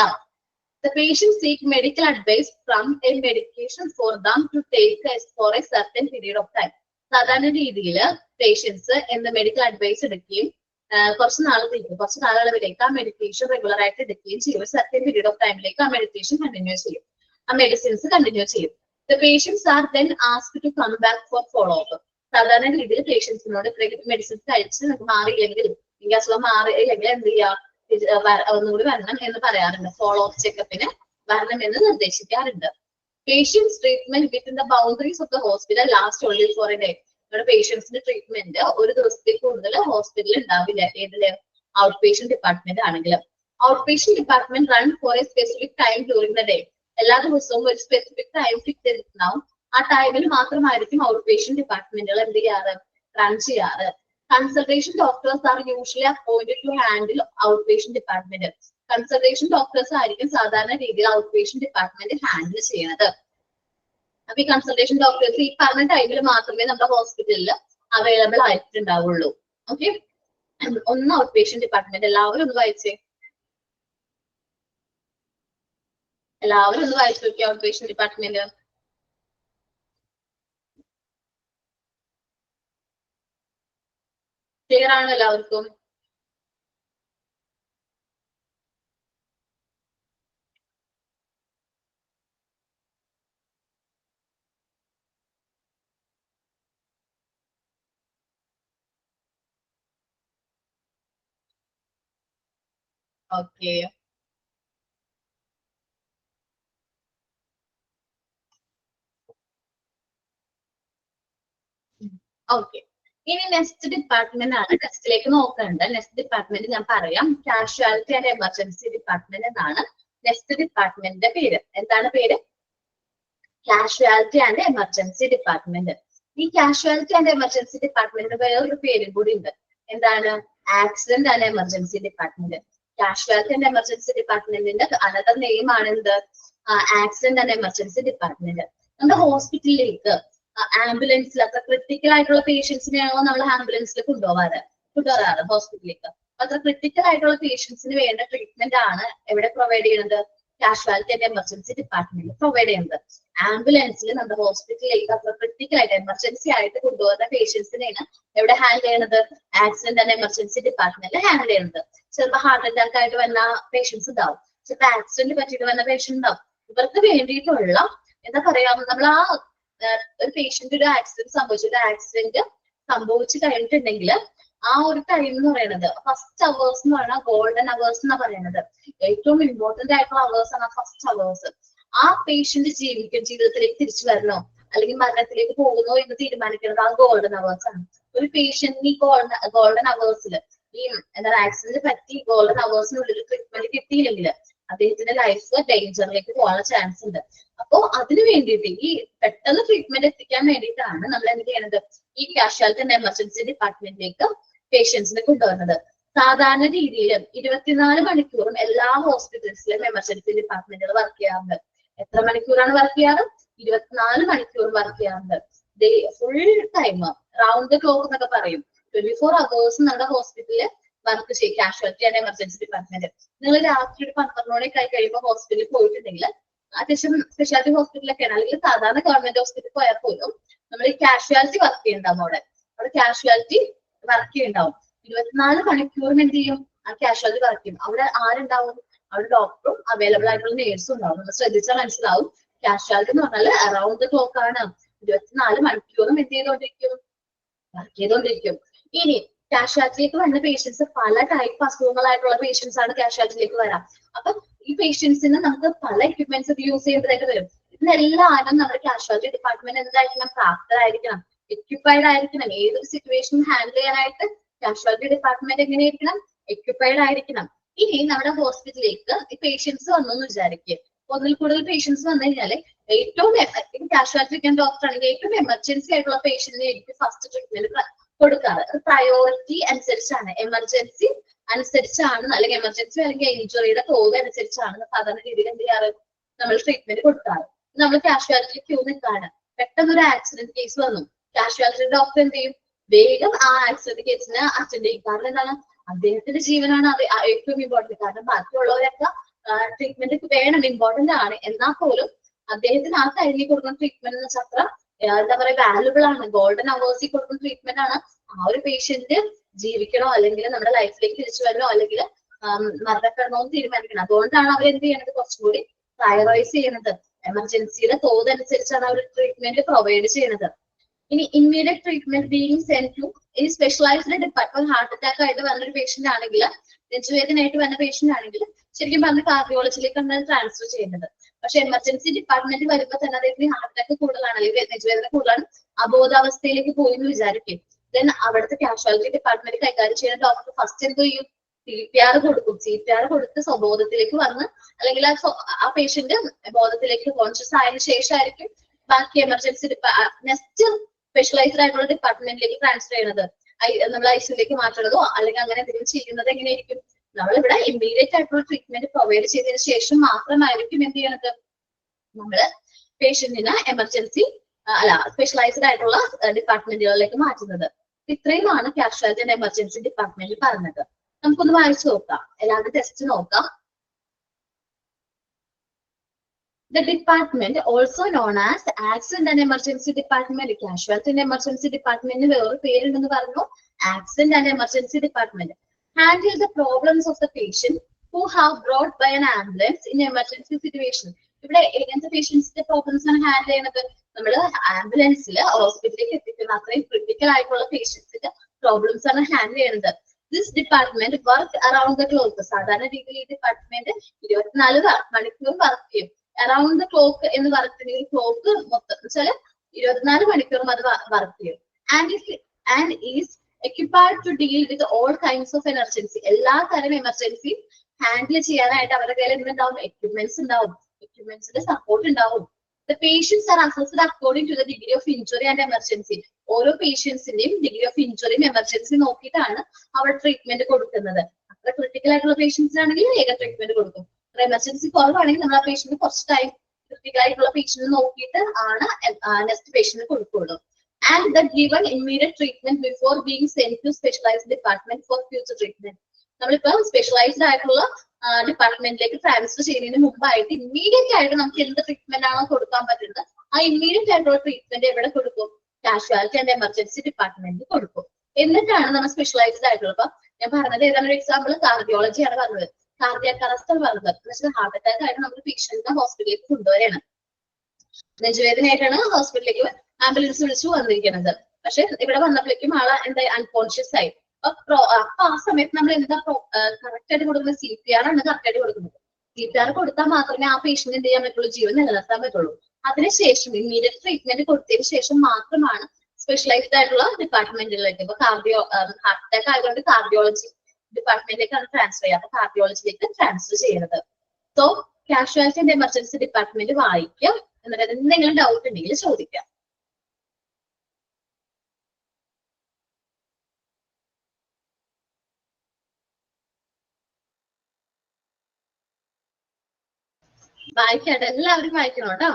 The patient seek medical advice from a medication for them to take for a certain period of time. സാധാരണ രീതിയിൽ പേഷ്യൻസ് എന്ത് മെഡിക്കൽ അഡ്വൈസ് എടുക്കുകയും കുറച്ച് കാലയളവിലേക്ക് ആ മെഡിക്കേഷൻ റെഗുലർ ആയിട്ട് എടുക്കുകയും ചെയ്യും. ഒരു സർട്ടൻ പീരീഡ് ഓഫ് ടൈമിലേക്ക് ആ മെഡിക്കേഷൻ കണ്ടിന്യൂ ചെയ്യും, ആ മെഡിസിൻസ് കണ്ടിന്യൂ ചെയ്യും. The patients are then asked to come back for follow up. സാധാരണ രീതിയിൽ പേഷ്യൻസിനോട് മെഡിസിൻസ് കഴിച്ച് നമുക്ക് മാറിയില്ലെങ്കിൽ, ഈ അസുഖം മാറിയില്ലെങ്കിൽ എന്ത് ചെയ്യാം, ഒന്നുകൂടി വരണം എന്ന് പറയാറുണ്ട്. ഫോളോ അപ്പ് ചെക്കപ്പിന് വരണം എന്ന് നിർദ്ദേശിക്കാറുണ്ട്. Patients treatment within the boundaries of the hospital last only for a day. നമ്മുടെ പേഷ്യൻസിന്റെ ട്രീറ്റ്മെന്റ് ഒരു ദിവസത്തിൽ കൂടുതൽ ഹോസ്പിറ്റലിൽ ഉണ്ടാവില്ല. ഏതില്, ഔട്ട് പേഷ്യന്റ് ഡിപ്പാർട്ട്മെന്റ് ആണെങ്കിൽ. Out patient department run for a specific time during the day. എല്ലാ ദിവസവും ഒരു സ്പെസിഫിക് ടൈം ഫിക്സ് ചെയ്തിട്ടുണ്ടാവും. ആ ടൈമിൽ മാത്രമായിരിക്കും ഔട്ട് പേഷ്യന്റ് ഡിപ്പാർട്ട്മെന്റുകൾ എന്ത് ചെയ്യാറ്, റൺ ചെയ്യാറ്. Consultation doctors are usually appointed to handle outpatient department. Consultation doctors ആയിരിക്കും സാധാരണ രീതിയിൽ ഔട്ട്പേഷ്യന്റ് ഡിപ്പാർട്ട്മെന്റ് ഹാൻഡിൽ ചെയ്യുന്നത്. അപ്പൊ ഈ കൺസൾട്ടേഷൻ ഡോക്ടേഴ്സ് ഈ പറഞ്ഞ ടൈമിൽ മാത്രമേ നമ്മുടെ ഹോസ്പിറ്റലിൽ അവൈലബിൾ ആയിട്ടുണ്ടാവുള്ളൂ. ഓക്കെ, ഒന്ന് ഔട്ട്പേഷ്യന്റ് ഡിപ്പാർട്ട്മെന്റ് എല്ലാവരും ഒന്ന് വായിച്ചേ, എല്ലാവരും ഒന്ന് വായിച്ചു നോക്കിയ ഔട്ട്പേഷ്യന്റ് ഡിപ്പാർട്ട്മെന്റ്. ക്ലിയർ ആണോ എല്ലാവർക്കും? Okay, okay. ഇനി നെക്സ്റ്റ് ഡിപ്പാർട്ട്മെന്റ് ആണ്, ടെസ്റ്റിലേക്ക് നോക്കേണ്ട നെക്സ്റ്റ് ഡിപ്പാർട്ട്മെന്റ് ഞാൻ പറയാം. കാഷ്വാലിറ്റി ആൻഡ് എമർജൻസി ഡിപ്പാർട്ട്മെന്റ് എന്നാണ് നെക്സ്റ്റ് ഡിപ്പാർട്ട്മെന്റിന്റെ പേര്. എന്താണ് പേര്? Casualty and emergency department. ഈ കാഷ്വാലിറ്റി ആൻഡ് എമർജൻസി ഡിപ്പാർട്ട്മെന്റിന് വേറൊരു പേരും കൂടി ഉണ്ട്. എന്താണ്? Accident and emergency department. Casualty and emergency ഡിപ്പാർട്ട്മെന്റിന്റെ അനദർ നെയിം ആണ് എന്ത്, ആക്സിഡന്റ് ആൻഡ് എമർജൻസി ഡിപ്പാർട്ട്മെന്റ്. നമ്മുടെ ഹോസ്പിറ്റലിലേക്ക് ആംബുലൻസിൽ അത്ര ക്രിട്ടിക്കൽ ആയിട്ടുള്ള പേഷ്യൻസിനെയാണോ നമ്മൾ ആംബുലൻസിൽ കൊണ്ടുവരാറ് ഹോസ്പിറ്റലിലേക്ക്. അത്ര ക്രിട്ടിക്കൽ ആയിട്ടുള്ള പേഷ്യൻസിന് വേണ്ട ട്രീറ്റ്മെന്റ് ആണ് എവിടെ പ്രൊവൈഡ് ചെയ്യുന്നത്, കാഷ്വാലിറ്റി ആൻഡ് എമർജൻസി ഡിപ്പാർട്ട്മെന്റിൽ പ്രൊവൈഡ് ചെയ്യുന്നത്. ആംബുലൻസിൽ നമ്മുടെ ഹോസ്പിറ്റലിലേക്ക് അത്ര ക്രിട്ടിക്കൽ ആയിട്ട് എമർജൻസി ആയിട്ട് കൊണ്ടുവരുന്ന പേഷ്യൻസിനെയാണ് എവിടെ ഹാൻഡിൽ ചെയ്യുന്നത്, ആക്സിഡന്റ് ആൻഡ് എമർജൻസി ഡിപ്പാർട്ട്മെന്റിൽ ഹാൻഡിൽ ചെയ്യുന്നത്. ചിലപ്പോൾ ഹാർട്ട് അറ്റാക്ക് ആയിട്ട് വന്ന പേഷ്യൻസ് ഉണ്ടാവും, ചിലപ്പോൾ ആക്സിഡന്റ് പറ്റിയിട്ട് വന്ന പേഷ്യന്റ് ഉണ്ടാവും. ഇവർക്ക് വേണ്ടിയിട്ടുള്ള എന്താ പറയാ, നമ്മൾ ഒരു പേഷ്യന്റ് ഒരു ആക്സിഡന്റ് സംഭവിച്ചു കഴിഞ്ഞിട്ടുണ്ടെങ്കിൽ ആ ഒരു ടൈം എന്ന് പറയുന്നത് ഫസ്റ്റ് അവേഴ്സ് എന്ന് പറയുന്നത് ഗോൾഡൻ അവേഴ്സ് എന്നാ പറയുന്നത്. ഏറ്റവും ഇമ്പോർട്ടന്റ് ആയിട്ടുള്ള അവേഴ്സ് ആണ് ഫസ്റ്റ് അവേഴ്സ്. ആ പേഷ്യന്റ് ജീവിതത്തിലേക്ക് തിരിച്ചു വരണോ അല്ലെങ്കിൽ മരണത്തിലേക്ക് പോകുന്നോ എന്ന് തീരുമാനിക്കുന്നത് ആ ഗോൾഡൻ അവേഴ്സ് ആണ്. ഒരു പേഷ്യന്റ് ഈ ഗോൾഡൻ അവേഴ്സിൽ ഈ എന്താ ആക്സിഡന്റ് പറ്റി ഗോൾഡൻ അവേഴ്സിനുള്ളിൽ ട്രീറ്റ്മെന്റ് കിട്ടിയില്ലെങ്കിൽ അദ്ദേഹത്തിന്റെ ലൈഫ് ഡേഞ്ചറിലേക്ക് പോകാനുള്ള ചാൻസ് ഉണ്ട്. അപ്പോ അതിന് വേണ്ടിയിട്ട് ഈ പെട്ടെന്ന് ട്രീറ്റ്മെന്റ് എത്തിക്കാൻ വേണ്ടിയിട്ടാണ് നമ്മൾ എന്ത് ചെയ്യണത്, ഈ കാഷ്വാലിറ്റി ആൻഡ് എമർജൻസി ഡിപ്പാർട്ട്മെന്റിലേക്ക് പേഷ്യൻസിനെ കൊണ്ടുവരുന്നത്. സാധാരണ രീതിയിൽ 24 മണിക്കൂറും എല്ലാ ഹോസ്പിറ്റൽസിലും എമർജൻസി ഡിപ്പാർട്ട്മെന്റുകൾ വർക്ക് ചെയ്യാറുണ്ട്. എത്ര മണിക്കൂറാണ് വർക്ക് ചെയ്യാറ്, 24 മണിക്കൂർ വർക്ക് ചെയ്യാറുണ്ട്. Full time round the clock എന്നൊക്കെ പറയും. 24 അവേഴ്സ് നമ്മുടെ ഹോസ്പിറ്റലിൽ വർക്ക് ചെയ്യും കാഷ്വാലിറ്റി ആൻഡ് എമർജൻസി ഡിപ്പാർട്ട്മെന്റ്. നിങ്ങൾ രാത്രി ഒരു 12 മണിയൊക്കെ ആയി കഴിയുമ്പോൾ ഹോസ്പിറ്റലിൽ പോയിട്ടുണ്ടെങ്കിൽ, അത്യാവശ്യം സ്പെഷ്യാലിറ്റി ഹോസ്പിറ്റലൊക്കെയാണ്, അല്ലെങ്കിൽ സാധാരണ ഗവൺമെന്റ് ഹോസ്പിറ്റലിൽ പോയാൽ പോലും നമ്മൾ ഈ കാഷ്വാലിറ്റി വർക്ക് ചെയ്യുന്നുണ്ടാവും. അവിടെ കാഷ്വാലിറ്റി വർക്ക് ചെയ്യുന്നുണ്ടാവും. 24 മണിക്കൂറും എന്ത് ചെയ്യും, ആ കാഷ്വാലിറ്റി വർക്ക് ചെയ്യും. അവിടെ ആരുണ്ടാവും, അവിടെ ഡോക്ടറും അവൈലബിൾ ആയിട്ടുള്ള നേഴ്സും ഉണ്ടാവും. നമ്മൾ ശ്രദ്ധിച്ചാൽ മനസ്സിലാവും, കാഷ്വാലിറ്റി എന്ന് പറഞ്ഞാൽ അറൌണ്ട് ദ ക്ലോക്ക് ആണ്. 24 മണിക്കൂറും എന്ത് ചെയ്തോണ്ടിരിക്കും, വർക്ക് ചെയ്തോണ്ടിരിക്കും. ഇനി കാഷ്വാലിറ്റിയിലേക്ക് വരുന്ന പേഷ്യൻസ് പല ടൈപ്പ് അസുഖങ്ങളായിട്ടുള്ള പേഷ്യൻസ് ആണ് കാഷ്വാലിറ്റിയിലേക്ക് വരാം. അപ്പൊ ഈ പേഷ്യൻസിന് നമുക്ക് പല എക്യുപ്മെന്റ്സ് ഒക്കെ യൂസ് ചെയ്യേണ്ടതായിട്ട് വരും. ഇതിനെല്ലാവരും നമ്മുടെ കാഷ്വാലിറ്റി ഡിപ്പാർട്ട്മെന്റ് എന്തായിരിക്കണം, പ്രാപ്തരായിരിക്കണം, എക്യുപ്പൈഡ് ആയിരിക്കണം. ഏതൊരു സിറ്റുവേഷനും ഹാൻഡിൽ ചെയ്യാനായിട്ട് കാഷ്വാലിറ്റി ഡിപ്പാർട്ട്മെന്റ് എങ്ങനെയായിരിക്കണം, എക്യുപ്പൈഡ് ആയിരിക്കണം. ഇനി നമ്മുടെ ഹോസ്പിറ്റലിലേക്ക് ഈ പേഷ്യൻസ് വന്നു എന്ന് വിചാരിക്കുക. ഒന്നിൽ കൂടുതൽ പേഷ്യൻസ് വന്നു കഴിഞ്ഞാൽ ഏറ്റവും കാഷ്വാലിറ്റി ഡോക്ടർ ആണെങ്കിൽ ഏറ്റവും എമർജൻസി ആയിട്ടുള്ള പേഷ്യന്റിന് എനിക്ക് ഫസ്റ്റ് ട്രീറ്റ്മെന്റ് കൊടുക്കാറ്. പ്രയോറിറ്റി അനുസരിച്ചാണ്, എമർജൻസി അനുസരിച്ചാണ്, അല്ലെങ്കിൽ എമർജൻസി അല്ലെങ്കിൽ ഇഞ്ചുറിയുടെ തോത് അനുസരിച്ചാണ് സാധാരണ രീതിയിൽ എന്ത് ചെയ്യാറ്, നമ്മൾ ട്രീറ്റ്മെന്റ് കൊടുക്കാറ്. നമ്മൾ കാഷ്വാലിറ്റി ക്യൂ നിൽക്കാണ്. പെട്ടെന്ന് ഒരു ആക്സിഡന്റ് കേസ് വന്നു, കാഷ്വാലിറ്റി ഡോക്ടർ എന്ത് ചെയ്യും, വേഗം ആ ആക്സിഡന്റ് കേസിന് അറ്റൻഡ് ചെയ്യും. കാരണം എന്താണ്, അദ്ദേഹത്തിന്റെ ജീവനാണ് അത് ഏറ്റവും ഇമ്പോർട്ടന്റ്. കാരണം ബാക്കിയുള്ളവരൊക്കെ ട്രീറ്റ്മെന്റ് വേണം, ഇമ്പോർട്ടന്റ് ആണ്. എന്നാൽ പോലും അദ്ദേഹത്തിന് ആ ടൈമിൽ കൊടുക്കുന്ന ട്രീറ്റ്മെന്റ് എന്ന് വെച്ചാൽ അത്ര എന്താ പറയാ വാല്യുബിൾ ആണ്. ഗോൾഡൻ അവേഴ്സിൽ കൊടുക്കുന്ന ട്രീറ്റ്മെന്റ് ആണ്. ആ ഒരു പേഷ്യന്റ് ജീവിക്കണോ അല്ലെങ്കിൽ നമ്മുടെ ലൈഫിലേക്ക് തിരിച്ചു വരണോ അല്ലെങ്കിൽ മരണപ്പെടണോ എന്ന് തീരുമാനിക്കണം. അതുകൊണ്ടാണ് അവർ എന്ത് ചെയ്യണത്, കുറച്ചുകൂടി പ്രയോറൈസ് ചെയ്യുന്നത്. എമർജൻസിയുടെ തോത് അനുസരിച്ചാണ് അവർ ട്രീറ്റ്മെന്റ് പ്രൊവൈഡ് ചെയ്യുന്നത്. ഇനി immediate treatment being sent to ഈ സ്പെഷ്യലൈസ്ഡ് ഡിപ്പാർട്ട്മെന്റ്, ഹാർട്ട് അറ്റാക്ക് ആയിട്ട് വന്നൊരു പേഷ്യന്റ് ആണെങ്കിൽ, നെഞ്ചുവേദനയായിട്ട് വന്ന പേഷ്യന്റ് ആണെങ്കിൽ ശരിക്കും പറഞ്ഞ കാർഡിയോളജിയിലേക്കാണ് ട്രാൻസ്ഫർ ചെയ്യുന്നത്. പക്ഷെ എമർജൻസി ഡിപ്പാർട്ട്മെന്റ് വരുമ്പോൾ തന്നെ അദ്ദേഹത്തിന് ഹാർട്ട് അറ്റാക്ക് കൂടുതലാണ് അല്ലെങ്കിൽ നെഞ്ചുവേദന കൂടുതലാണ്, അബോധാവസ്ഥയിലേക്ക് പോയി എന്ന് വിചാരിക്കും. ദെൻ അവിടുത്തെ കാഷ്വാലിറ്റി ഡിപ്പാർട്ട്മെന്റ് കൈകാര്യം ചെയ്യുന്ന ഡോക്ടർ ഫസ്റ്റ് എന്ത് ചെയ്യും, CPR കൊടുക്കും. CPR കൊടുത്ത് സ്വബോധത്തിലേക്ക് വന്ന് അല്ലെങ്കിൽ ആ പേഷ്യന്റ് ബോധത്തിലേക്ക് കോൺഷ്യസ് ആയതിനു ശേഷമായിരിക്കും ബാക്കി എമർജൻസി നെക്സ്റ്റ് സ്പെഷ്യലൈസ്ഡ് ആയിട്ടുള്ള ഡിപ്പാർട്ട്മെന്റിലേക്ക് ട്രാൻസ്ഫർ ചെയ്യുന്നത്. നമ്മൾ ഐസിയിലേക്ക് മാറ്റുന്നതോ അല്ലെങ്കിൽ അങ്ങനെ എന്തെങ്കിലും ചെയ്യുന്നത് എങ്ങനെയായിരിക്കും, നമ്മളിവിടെ ഇമ്മീഡിയറ്റ് ആയിട്ടുള്ള ട്രീറ്റ്മെന്റ് പ്രൊവൈഡ് ചെയ്തതിനു ശേഷം മാത്രമായിരിക്കും എന്ത് ചെയ്യണത്, നമ്മള് പേഷ്യന്റിന് എമർജൻസി സ്പെഷ്യലൈസ്ഡ് ആയിട്ടുള്ള ഡിപ്പാർട്ട്മെന്റുകളിലേക്ക് മാറ്റുന്നത്. ഇത്രയുമാണ് കാഷ്വാലിറ്റി ആൻഡ് എമർജൻസി ഡിപ്പാർട്ട്മെന്റിൽ പറഞ്ഞത്. നമുക്കൊന്ന് വായിച്ചു നോക്കാം, എല്ലാവരും ടെസ്റ്റ് നോക്കാം. The department, also known as Accident and Emergency Department, Casualty and Emergency Department, വേറൊരു പേരുണ്ടെന്ന് പറഞ്ഞു, Accident and Emergency Department, handle the problems of the patient who have brought by an ambulance in emergency situation. ഇവിടെ എങ്ങനത്തെ പേഷ്യൻസിന്റെ problems ആണ് handle ചെയ്യുന്നത്, നമ്മൾ ആംബുലൻസിൽ ഹോസ്പിറ്റലിലേക്ക് എത്തിക്കുന്ന അത്രയും ക്രിട്ടിക്കൽ ആയിട്ടുള്ള പേഷ്യൻസിന്റെ പ്രോബ്ലംസ് ആണ് ഹാൻഡിൽ ചെയ്യുന്നത്. This department work around the clock. സാധാരണ രീതിയിൽ ഈ ഡിപ്പാർട്ട്മെന്റ് 24 മണിക്കൂർ വർക്ക് ചെയ്യും. അറൌണ്ട് ദ ക്ലോക്ക് എന്ന് പറഞ്ഞിട്ടുണ്ടെങ്കിൽ ക്ലോക്ക് മൊത്തം വെച്ചാൽ 24 മണിക്കൂറും അത് വർക്ക് ചെയ്യും. And is equipped to deal with all kinds of emergency. എല്ലാ തരം എമർജൻസി ഹാൻഡിൽ ചെയ്യാനായിട്ട് അവരുടെ കയ്യിൽ എന്തുണ്ടാവും, എക്യുപ്മെന്റ്സ് ഉണ്ടാവും, എക്യുപ്മെന്റ്സിന്റെ സപ്പോർട്ട് ഉണ്ടാവും. The patients are assessed according to the degree of injury and emergency. ഓരോ പേഷ്യൻസിന്റെയും ഡിഗ്രി ഓഫ് ഇഞ്ചുറിയും എമർജൻസി നോക്കിയിട്ടാണ് അവർ ട്രീറ്റ്മെന്റ് കൊടുക്കുന്നത്. ക്രിട്ടിക്കൽ ആയിട്ടുള്ള പേഷ്യൻസ് ആണെങ്കിൽ വേഗം ട്രീറ്റ്മെന്റ് കൊടുക്കും. എമർജൻസി കുറവാണെങ്കിൽ നമ്മൾ ആ പേഷ്യന്റ് കുറച്ച് ടൈം ക്രിട്ടിക്കൽ ആയിട്ടുള്ള പേഷ്യന്റ് നോക്കിയിട്ട് ആണ് നെക്സ്റ്റ് പേഷ്യന്റ് കൊടുക്കുള്ളൂ. And the given immediate treatment before being send to specialized department for future treatment. നമ്മളിപ്പോ സ്പെഷ്യലൈസ്ഡ് ആയിട്ടുള്ള ഡിപ്പാർട്ട്മെന്റിലേക്ക് ട്രാൻസ്ഫർ ചെയ്യുന്നതിന് മുമ്പായിട്ട് ഇമ്മീഡിയറ്റ് ആയിട്ട് നമുക്ക് എന്ത് ട്രീറ്റ്മെന്റ് ആണോ കൊടുക്കാൻ പറ്റുന്നത് ആ ഇമ്മീഡിയറ്റ് ആയിട്ടുള്ള ട്രീറ്റ്മെന്റ് എവിടെ കൊടുക്കും? കാഷ്വാലിറ്റി ആൻഡ് എമർജൻസി ഡിപ്പാർട്ട്മെന്റിൽ കൊടുക്കും. എന്നിട്ടാണ് നമ്മൾ സ്പെഷ്യലൈസ്ഡ് ആയിട്ടുള്ള, ഇപ്പൊ ഞാൻ പറഞ്ഞത് ഏതാണ് ഒരു എക്സാമ്പിൾ കാർഡിയോളജി ആണ് പറഞ്ഞത്, കാർഡിയാക് അറസ്റ്റ് ആണ് പറഞ്ഞത്. എന്ന് വെച്ചാൽ ഹാർട്ട് അറ്റാക്ക് ആയിട്ട് നമ്മൾ പേഷ്യന്റിനെ ഹോസ്പിറ്റലിലേക്ക് കൊണ്ടുവരികയാണ്, നെഞ്ചുവേദനയായിട്ടാണ് ഹോസ്പിറ്റലിലേക്ക് ആംബുലൻസ് വിളിച്ചു വന്നിരിക്കുന്നത്. പക്ഷെ ഇവിടെ വന്നപ്പോഴേക്കും ആളെ എന്താ അൺകോൺഷ്യസ് ആയി. അപ്പൊ ആ സമയത്ത് നമ്മൾ എന്താ കറക്റ്റ് ആയിട്ട് കൊടുക്കുന്നത്? CPR ആണ് കറക്റ്റ് ആയിട്ട് കൊടുക്കുന്നത്. CPR കൊടുത്താൽ മാത്രമേ ആ പേഷ്യന്റ് എന്ത് ചെയ്യാൻ പറ്റുള്ളൂ, ജീവൻ നിലനിർത്താൻ പറ്റുള്ളൂ. അതിനുശേഷം ഇമ്മീഡിയറ്റ് ട്രീറ്റ്മെന്റ് കൊടുത്തതിന് ശേഷം മാത്രമാണ് സ്പെഷ്യലൈസ്ഡ് ആയിട്ടുള്ള ഡിപ്പാർട്ട്മെന്റുകളിലേക്ക്, ഇപ്പൊ ഹാർട്ട് അറ്റാക്ക് ആയതുകൊണ്ട് കാർഡിയോളജി ഡിപ്പാർട്ട്മെന്റിലേക്കാണ് ട്രാൻസ്ഫർ ചെയ്യുക, അപ്പൊ കാർഡിയോളജിയിലേക്ക് ട്രാൻസ്ഫർ ചെയ്യുന്നത്. So casualty and emergency department വായിക്കാം, എന്നിട്ട് എന്തെങ്കിലും ഡൗട്ട് ഉണ്ടെങ്കിൽ ചോദിക്കാം. വായിക്കട്ടെ, എല്ലാവരും വായിക്കണം കേട്ടോ.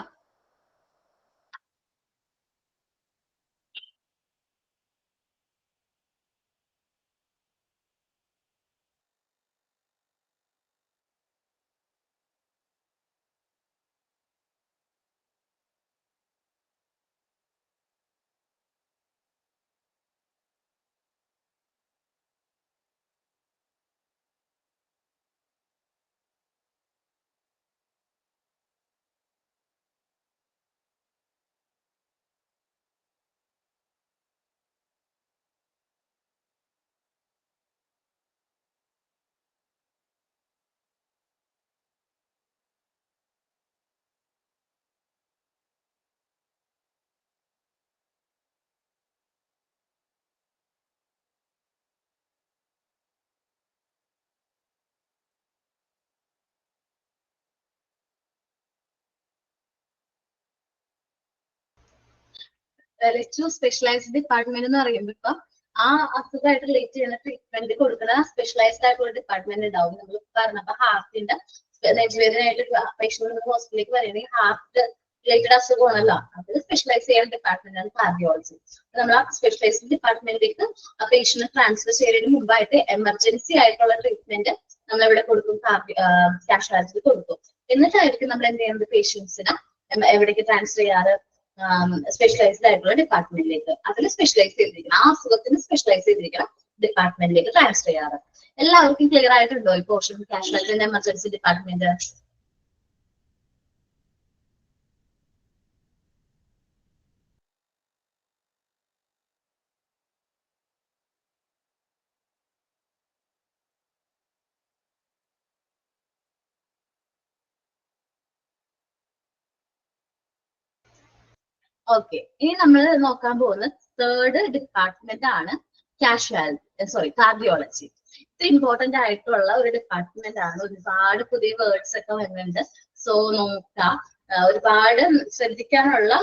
സ്പെഷ്യലൈസ്ഡ് ഡിപ്പാർട്ട്മെന്റ് എന്ന് പറയുമ്പോൾ ഇപ്പൊ ആ അസുഖമായിട്ട് റിലേറ്റ് ചെയ്യുന്ന ട്രീറ്റ്മെന്റ് കൊടുക്കുന്ന സ്പെഷ്യലൈസ്ഡ് ആയിട്ടുള്ള ഡിപ്പാർട്ട്മെന്റ് ഉണ്ടാവും. നമ്മൾ പറഞ്ഞപ്പോ ഹാർട്ടിന്റെ നെഞ്ചുവേദനയായിട്ട് പേഷ്യന്റ് ഹോസ്പിറ്റലിലേക്ക് വരികയാണെങ്കിൽ ഹാർട്ട് റിലേറ്റഡ് അസുഖമാണല്ലോ, അത് സ്പെഷ്യലൈസ് ചെയ്യുന്ന ഡിപ്പാർട്ട്മെന്റ് ആണ് കാർഡിയോളജി. നമ്മൾ ആ സ്പെഷ്യലൈസ്ഡ് ഡിപ്പാർട്ട്മെന്റിലേക്ക് ആ പേഷ്യന്റ് ട്രാൻസ്ഫർ ചെയ്യുന്നതിന് മുമ്പായിട്ട് എമർജൻസി ആയിട്ടുള്ള ട്രീറ്റ്മെന്റ് നമ്മൾ എവിടെ കൊടുക്കും? കാഷ്വാലിറ്റിയിൽ കൊടുക്കും. എന്നിട്ടായിരിക്കും നമ്മൾ എന്ത് ചെയ്യുന്നത്? പേഷ്യൻസിന് എവിടേക്ക് ട്രാൻസ്ഫർ ചെയ്യാറ്? സ്പെഷ്യലൈസ്ഡ് ആയിട്ടുള്ള ഡിപ്പാർട്ട്മെന്റിലേക്ക്. അതിൽ സ്പെഷ്യലൈസ് ചെയ്തിരിക്കണം, ആ അസുഖത്തിന് സ്പെഷ്യലൈസ് ചെയ്തിരിക്കണം ഡിപ്പാർട്ട്മെന്റിലേക്ക് ട്രാൻസ്ഫർ ചെയ്യാറ്. എല്ലാവർക്കും ക്ലിയർ ആയിട്ടുണ്ടോ ഈ portion? Casualty and emergency department. Okay, ഇനി നമ്മൾ നോക്കാൻ പോകുന്ന തേർഡ് ഡിപ്പാർട്ട്മെന്റ് ആണ് കാർഡിയോളജി. ഇത് ഇമ്പോർട്ടന്റ് ആയിട്ടുള്ള ഒരു ഡിപ്പാർട്ട്മെന്റ് ആണ്. ഒരുപാട് പുതിയ വേർഡ്സ് ഒക്കെ വരുന്നുണ്ട്, സോ നോക്കാം. ഒരുപാട് ശ്രദ്ധിക്കാനുള്ള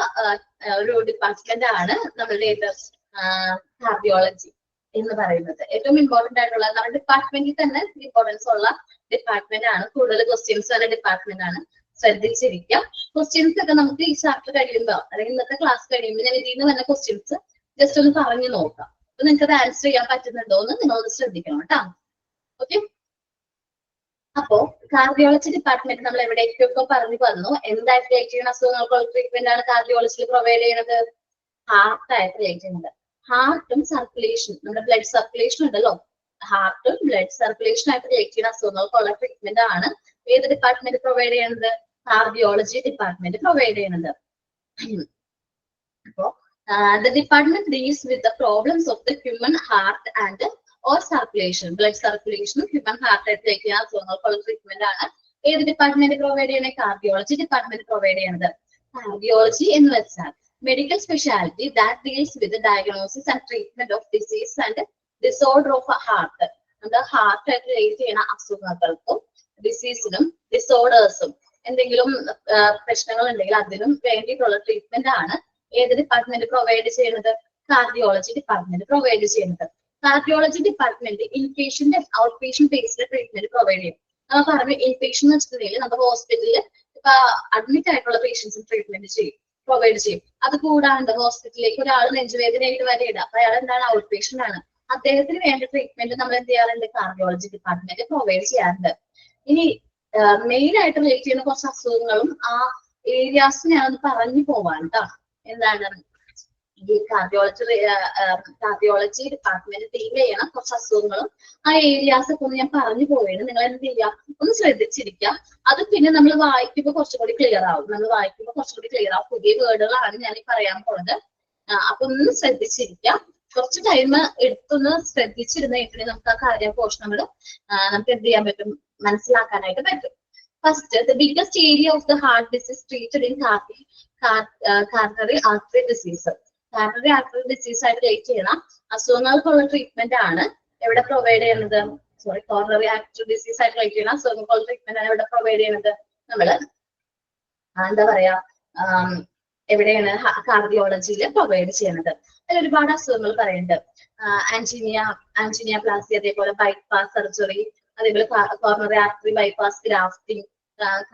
ഒരു ഡിപ്പാർട്ട്മെന്റ് ആണ് നമ്മളുടെ കാർഡിയോളജി എന്ന് പറയുന്നത്. ഏറ്റവും ഇമ്പോർട്ടന്റ് ആയിട്ടുള്ള നമ്മുടെ ഡിപ്പാർട്ട്മെന്റിൽ തന്നെ ഇമ്പോർട്ടൻസ് ഉള്ള ഡിപ്പാർട്ട്മെന്റ് ആണ്. കൂടുതൽ ക്വസ്റ്റ്യൻസ് ഉള്ള ഡിപ്പാർട്ട്മെന്റ് ആണ്. ശ്രദ്ധിച്ചിരിക്കാം. ക്വസ്റ്റ്യൻസ് ഒക്കെ നമുക്ക് ഈ ചാപ്റ്റർ കഴിയുമ്പോ അല്ലെങ്കിൽ ഇന്നത്തെ ക്ലാസ് കഴിയുമ്പോൾ ഞാൻ ഇതിൽ നിന്ന് തന്നെ ക്വസ്റ്റ്യൻസ് ജസ്റ്റ് ഒന്ന് പറഞ്ഞു നോക്കാം. അപ്പൊ നിങ്ങൾക്ക് അത് ആൻസർ ചെയ്യാൻ പറ്റുന്നുണ്ടോ എന്ന് നിങ്ങളൊന്ന് ശ്രദ്ധിക്കണം കേട്ടോ. ഓക്കെ, അപ്പോ കാർഡിയോളജി ഡിപ്പാർട്ട്മെന്റ് നമ്മൾ എവിടേക്കൊക്കെ പറഞ്ഞു വന്നു. എന്തായിട്ട് റിലേറ്റ് ചെയ്യുന്ന അസുഖങ്ങൾക്കുള്ള ട്രീറ്റ്മെന്റ് ആണ് കാർഡിയോളജിയിൽ പ്രൊവൈഡ് ചെയ്യുന്നത്? ഹാർട്ടായിട്ട് റിലേറ്റ് ചെയ്യുന്നത്. ഹാർട്ടും സർക്കുലേഷൻ, നമ്മുടെ ബ്ലഡ് സർക്കുലേഷൻ ഉണ്ടല്ലോ, ഹാർട്ടും ബ്ലഡ് സർക്കുലേഷൻ ആയിട്ട് റിലേറ്റ് ചെയ്യുന്ന അസുഖങ്ങൾക്കുള്ള ട്രീറ്റ്മെന്റ് ആണ് ഏത് ഡിപ്പാർട്ട്മെന്റ് പ്രൊവൈഡ് ചെയ്യുന്നത്? കാർഡിയോളജി ഡിപ്പാർട്ട്മെന്റ് പ്രൊവൈഡ് ചെയ്യുന്നത്. അപ്പോ the department deals with the problems of the human heart and or circulation, blood circulation, human heart ആയിട്ട് അസുഖങ്ങൾക്കുള്ള ട്രീറ്റ്മെന്റ് ആണ് ഏത് ഡിപ്പാർട്ട്മെന്റ് പ്രൊവൈഡ് ചെയ്യണേ? കാർഡിയോളജി ഡിപ്പാർട്ട്മെന്റ് പ്രൊവൈഡ് ചെയ്യുന്നത്. കാർഡിയോളജി എന്ന് വെച്ചാൽ medical speciality that deals with diagnosis and treatment of disease and disorder of heart. നമ്മുടെ heart ആയിട്ട് relate ചെയ്യുന്ന അസുഖങ്ങൾക്കും ഡിസീസിനും ഡിസോർഡേഴ്സും എന്തെങ്കിലും പ്രശ്നങ്ങൾ ഉണ്ടെങ്കിൽ അതിനും വേണ്ടിയിട്ടുള്ള ട്രീറ്റ്മെന്റ് ആണ് ഏത് ഡിപ്പാർട്ട്മെന്റ് പ്രൊവൈഡ് ചെയ്യുന്നത്? കാർഡിയോളജി ഡിപ്പാർട്ട്മെന്റ് പ്രൊവൈഡ് ചെയ്യുന്നത്. Cardiology department inpatient out patient based treatment provide ചെയ്യും. നമ്മൾ പറഞ്ഞു ഇൻപേഷ്യൻ എന്ന് വെച്ചിട്ടുണ്ടെങ്കിൽ നമ്മുടെ ഹോസ്പിറ്റലിൽ ഇപ്പൊ അഡ്മിറ്റ് ആയിട്ടുള്ള പേഷ്യൻസിന് ട്രീറ്റ്മെന്റ് ചെയ്യും, പ്രൊവൈഡ് ചെയ്യും. അത് കൂടാണ്ട് ഹോസ്പിറ്റലിലേക്ക് ഒരാൾ നെഞ്ചുവേദനയായിട്ട് വരെയിടുക, അപ്പൊ അയാൾ എന്താണ് ഔട്ട് പേഷ്യന്റ് ആണ്, അദ്ദേഹത്തിന് വേണ്ട ട്രീറ്റ്മെന്റ് നമ്മൾ എന്ത് ചെയ്യാറുണ്ട്, കാർഡിയോളജി ഡിപ്പാർട്ട്മെന്റ് പ്രൊവൈഡ് ചെയ്യാറുണ്ട്. ഇനി മെയിൻ ആയിട്ട് റിലേറ്റ് ചെയ്യുന്ന കുറച്ച് അസുഖങ്ങളും ആ ഏരിയാസ് ഞാൻ പറഞ്ഞു പോവാൻ കേട്ടോ. എന്താണ് ഈ കാർഡിയോളജി ഡിപ്പാർട്ട്മെന്റ് ഡീൽ ചെയ്യണം കുറച്ച് അസുഖങ്ങളും ആ ഏരിയാസ് ഒക്കെ ഒന്ന് ഞാൻ പറഞ്ഞു പോവുകയാണ്. നിങ്ങൾ എന്ത് ചെയ്യുക, ഒന്ന് ശ്രദ്ധിച്ചിരിക്കുക. അത് പിന്നെ നമ്മൾ വായിക്കുമ്പോൾ കുറച്ചുകൂടി ക്ലിയർ ആവും. പുതിയ വേർഡുകളാണ് ഞാൻ ഈ പറയാൻ പോകുന്നത്. അപ്പൊ ഒന്ന് ശ്രദ്ധിച്ചിരിക്കുക. കുറച്ച് ടൈം എടുത്തൊന്ന് ശ്രദ്ധിച്ചിരുന്നെങ്കിൽ നമുക്ക് ആ കാര്യ പോർഷൻ നമുക്ക് എന്ത് ചെയ്യാൻ പറ്റും, മനസ്സിലാക്കാനായിട്ട് പറ്റും. First, the biggest area of the heart disease treated in coronary artery disease. Coronary artery disease ആയിട്ട് റിലേറ്റ് ചെയ്യുന്ന അസുഖങ്ങൾക്കുള്ള ട്രീറ്റ്മെന്റ് ആണ് എവിടെ പ്രൊവൈഡ് ചെയ്യുന്നത്, കോർണറി ആർട്ടറി ഡിസീസ് ആയിട്ട് റിലേറ്റ് ചെയ്യുന്ന അസുഖങ്ങൾക്കുള്ള ട്രീറ്റ്മെന്റ് ആണ് എവിടെ പ്രൊവൈഡ് ചെയ്യുന്നത്, നമ്മള് എന്താ പറയാ എവിടെയാണ്, കാർഡിയോളജിയിൽ പ്രൊവൈഡ് ചെയ്യുന്നത്. അതിൽ ഒരുപാട് അസുഖങ്ങൾ പറയുന്നുണ്ട്. ആൻജിനിയോപ്ലാസ്റ്റി, അതേപോലെ ബൈപ്പാസ് സർജറി, അതേപോലെ coronary artery bypass grafting,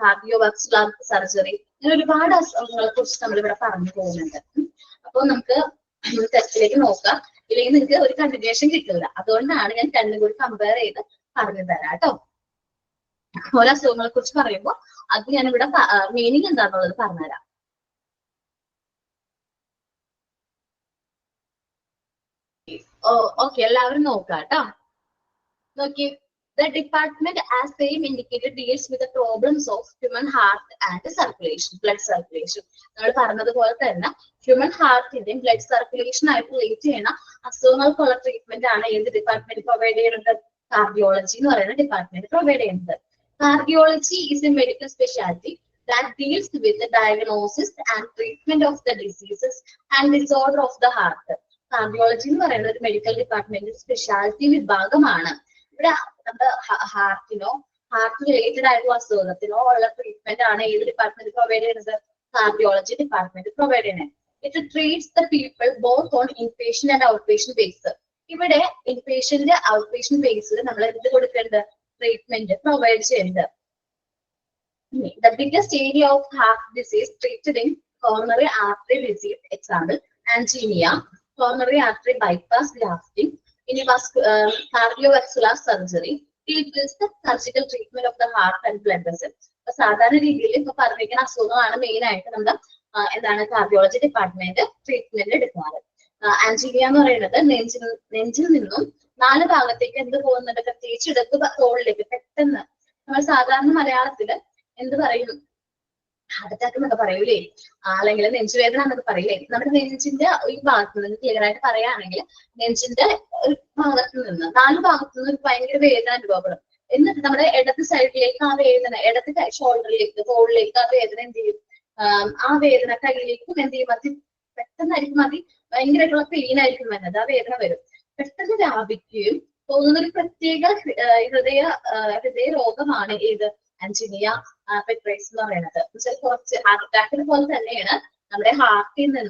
cardiovascular surgery, ഇങ്ങനെ ഒരുപാട് അസുഖങ്ങളെ കുറിച്ച് നമ്മൾ ഇവിടെ പറഞ്ഞു പോകുന്നുണ്ട്. അപ്പൊ നമുക്ക് ടെസ്റ്റിലേക്ക് നോക്കാം, ഇല്ലെങ്കിൽ നിങ്ങൾക്ക് ഒരു കണ്ടിന്യൂഷൻ കിട്ടില്ല. അതുകൊണ്ടാണ് ഞാൻ രണ്ടും കൂടി കമ്പയർ ചെയ്ത് പറഞ്ഞു തരാം കേട്ടോ. ഓരോ അസുഖങ്ങളെ കുറിച്ച് പറയുമ്പോൾ അത് ഞാൻ ഇവിടെ മീനിങ് എന്താണെന്നുള്ളത് പറഞ്ഞുതരാം. ഓക്കെ, എല്ലാവരും നോക്കാം കേട്ടോ. നോക്കി, the department, as name indicated, deals with the problems of human heart and circulation, blood circulation. നമ്മൾ പറഞ്ഞതുപോലെ തന്നെ ഹ്യൂമൻ ഹാർട്ടിന്റെയും ബ്ലഡ് സർക്കുലേഷൻ ആയിട്ട് റിലേറ്റ് ചെയ്യുന്ന അസുഖങ്ങൾക്കുള്ള ട്രീറ്റ്മെന്റ് ആണ് ഏത് ഡിപ്പാർട്ട്മെന്റ് പ്രൊവൈഡ് ചെയ്യുന്നത്, കാർഡിയോളജി എന്ന് പറയുന്ന ഡിപ്പാർട്ട്മെന്റ് പ്രൊവൈഡ് ചെയ്യുന്നത്. Cardiology is a medical specialty that deals with the diagnosis and treatment of the diseases and disorder of the heart. Cardiology എന്ന് പറയുന്ന ഒരു മെഡിക്കൽ ഡിപ്പാർട്ട്മെന്റ് സ്പെഷ്യാലിറ്റി വിഭാഗമാണ്. ഇവിടെ നമ്മുടെ ഹാർട്ട് റിലേറ്റഡ് ആയിട്ടുള്ള അസുഖത്തിനോ ഉള്ള ട്രീറ്റ്മെന്റ് ആണ് ഏത് ഡിപ്പാർട്ട്മെന്റ് പ്രൊവൈഡ് ചെയ്യുന്നത്, കാർഡിയോളജി ഡിപ്പാർട്ട്മെന്റ് പ്രൊവൈഡ് ചെയ്യുന്നത്. It treats the people both on inpatient and out patient base. ഇവിടെ ഇൻപേഷ്യന്റ് ഔട്ട് പേഷ്യന്റ് ബേസിൽ നമ്മൾ എന്ത് കൊടുക്കേണ്ടത്, ട്രീറ്റ്മെന്റ് പ്രൊവൈഡ് ചെയ്യുന്നത്. The biggest area of heart disease treated in coronary artery disease, example angina, coronary artery bypass grafting, in cardiovascular surgery, deals with the surgical treatment of the heart and blood vessels. അപ്പൊ സാധാരണ രീതിയിൽ ഇപ്പൊ പറഞ്ഞിരിക്കുന്ന അസുഖങ്ങളാണ് main ആയിട്ട് നമ്മുടെ എന്താണ് cardiology department treatment എടുക്കുന്നത്. ആൻജീനിയ എന്ന് പറയുന്നത് നെഞ്ചിൽ നിന്നും 4 ഭാഗത്തേക്ക് എന്ത് പോകുന്നുണ്ട്, പ്രത്യേകിച്ച് ഇടത്ത് തോളിലേക്ക് പെട്ടെന്ന്, നമ്മൾ സാധാരണ മലയാളത്തില് എന്ത് പറയും, ഹാർട്ട് അറ്റാക്ക് എന്നൊക്കെ പറയൂലേ, അല്ലെങ്കിൽ നെഞ്ചുവേദന എന്നൊക്കെ പറയില്ലേ. നമ്മുടെ നെഞ്ചിന്റെ ഈ ഭാഗത്ത് നിന്ന് ക്ലിയർ ആയിട്ട് പറയുകയാണെങ്കിൽ നെഞ്ചിന്റെ ഒരു ഭാഗത്ത് നിന്ന് 4 ഭാഗത്തു നിന്ന് ഒരു ഭയങ്കര വേദന അനുഭവപ്പെടും. എന്നിട്ട് നമ്മുടെ ഇടത്ത് സൈഡിലേക്ക് ആ വേദന, ഇടത്ത് ഷോൾഡറിലേക്ക് തോളിലേക്ക് ആ വേദന എന്ത് ചെയ്യും, ആ വേദന കയ്യിലേക്കും എന്ത് ചെയ്യും, മതി പെട്ടെന്നായിരിക്കും, മതി ഭയങ്കരമായിട്ടുള്ള പെയിൻ ആയിരിക്കും വരുന്നത്, ആ വേദന വരും, പെട്ടെന്ന് വ്യാപിക്കുകയും തോന്നുന്ന ഒരു പ്രത്യേക ഹൃദയ രോഗമാണ് ഏത്, ആൻജിനിയ പെട്രൈസ് എന്ന് പറയുന്നത്. കുറച്ച് ഹാർട്ട് അറ്റാക്കിന് പോലെ തന്നെയാണ് നമ്മുടെ ഹാർട്ടിന്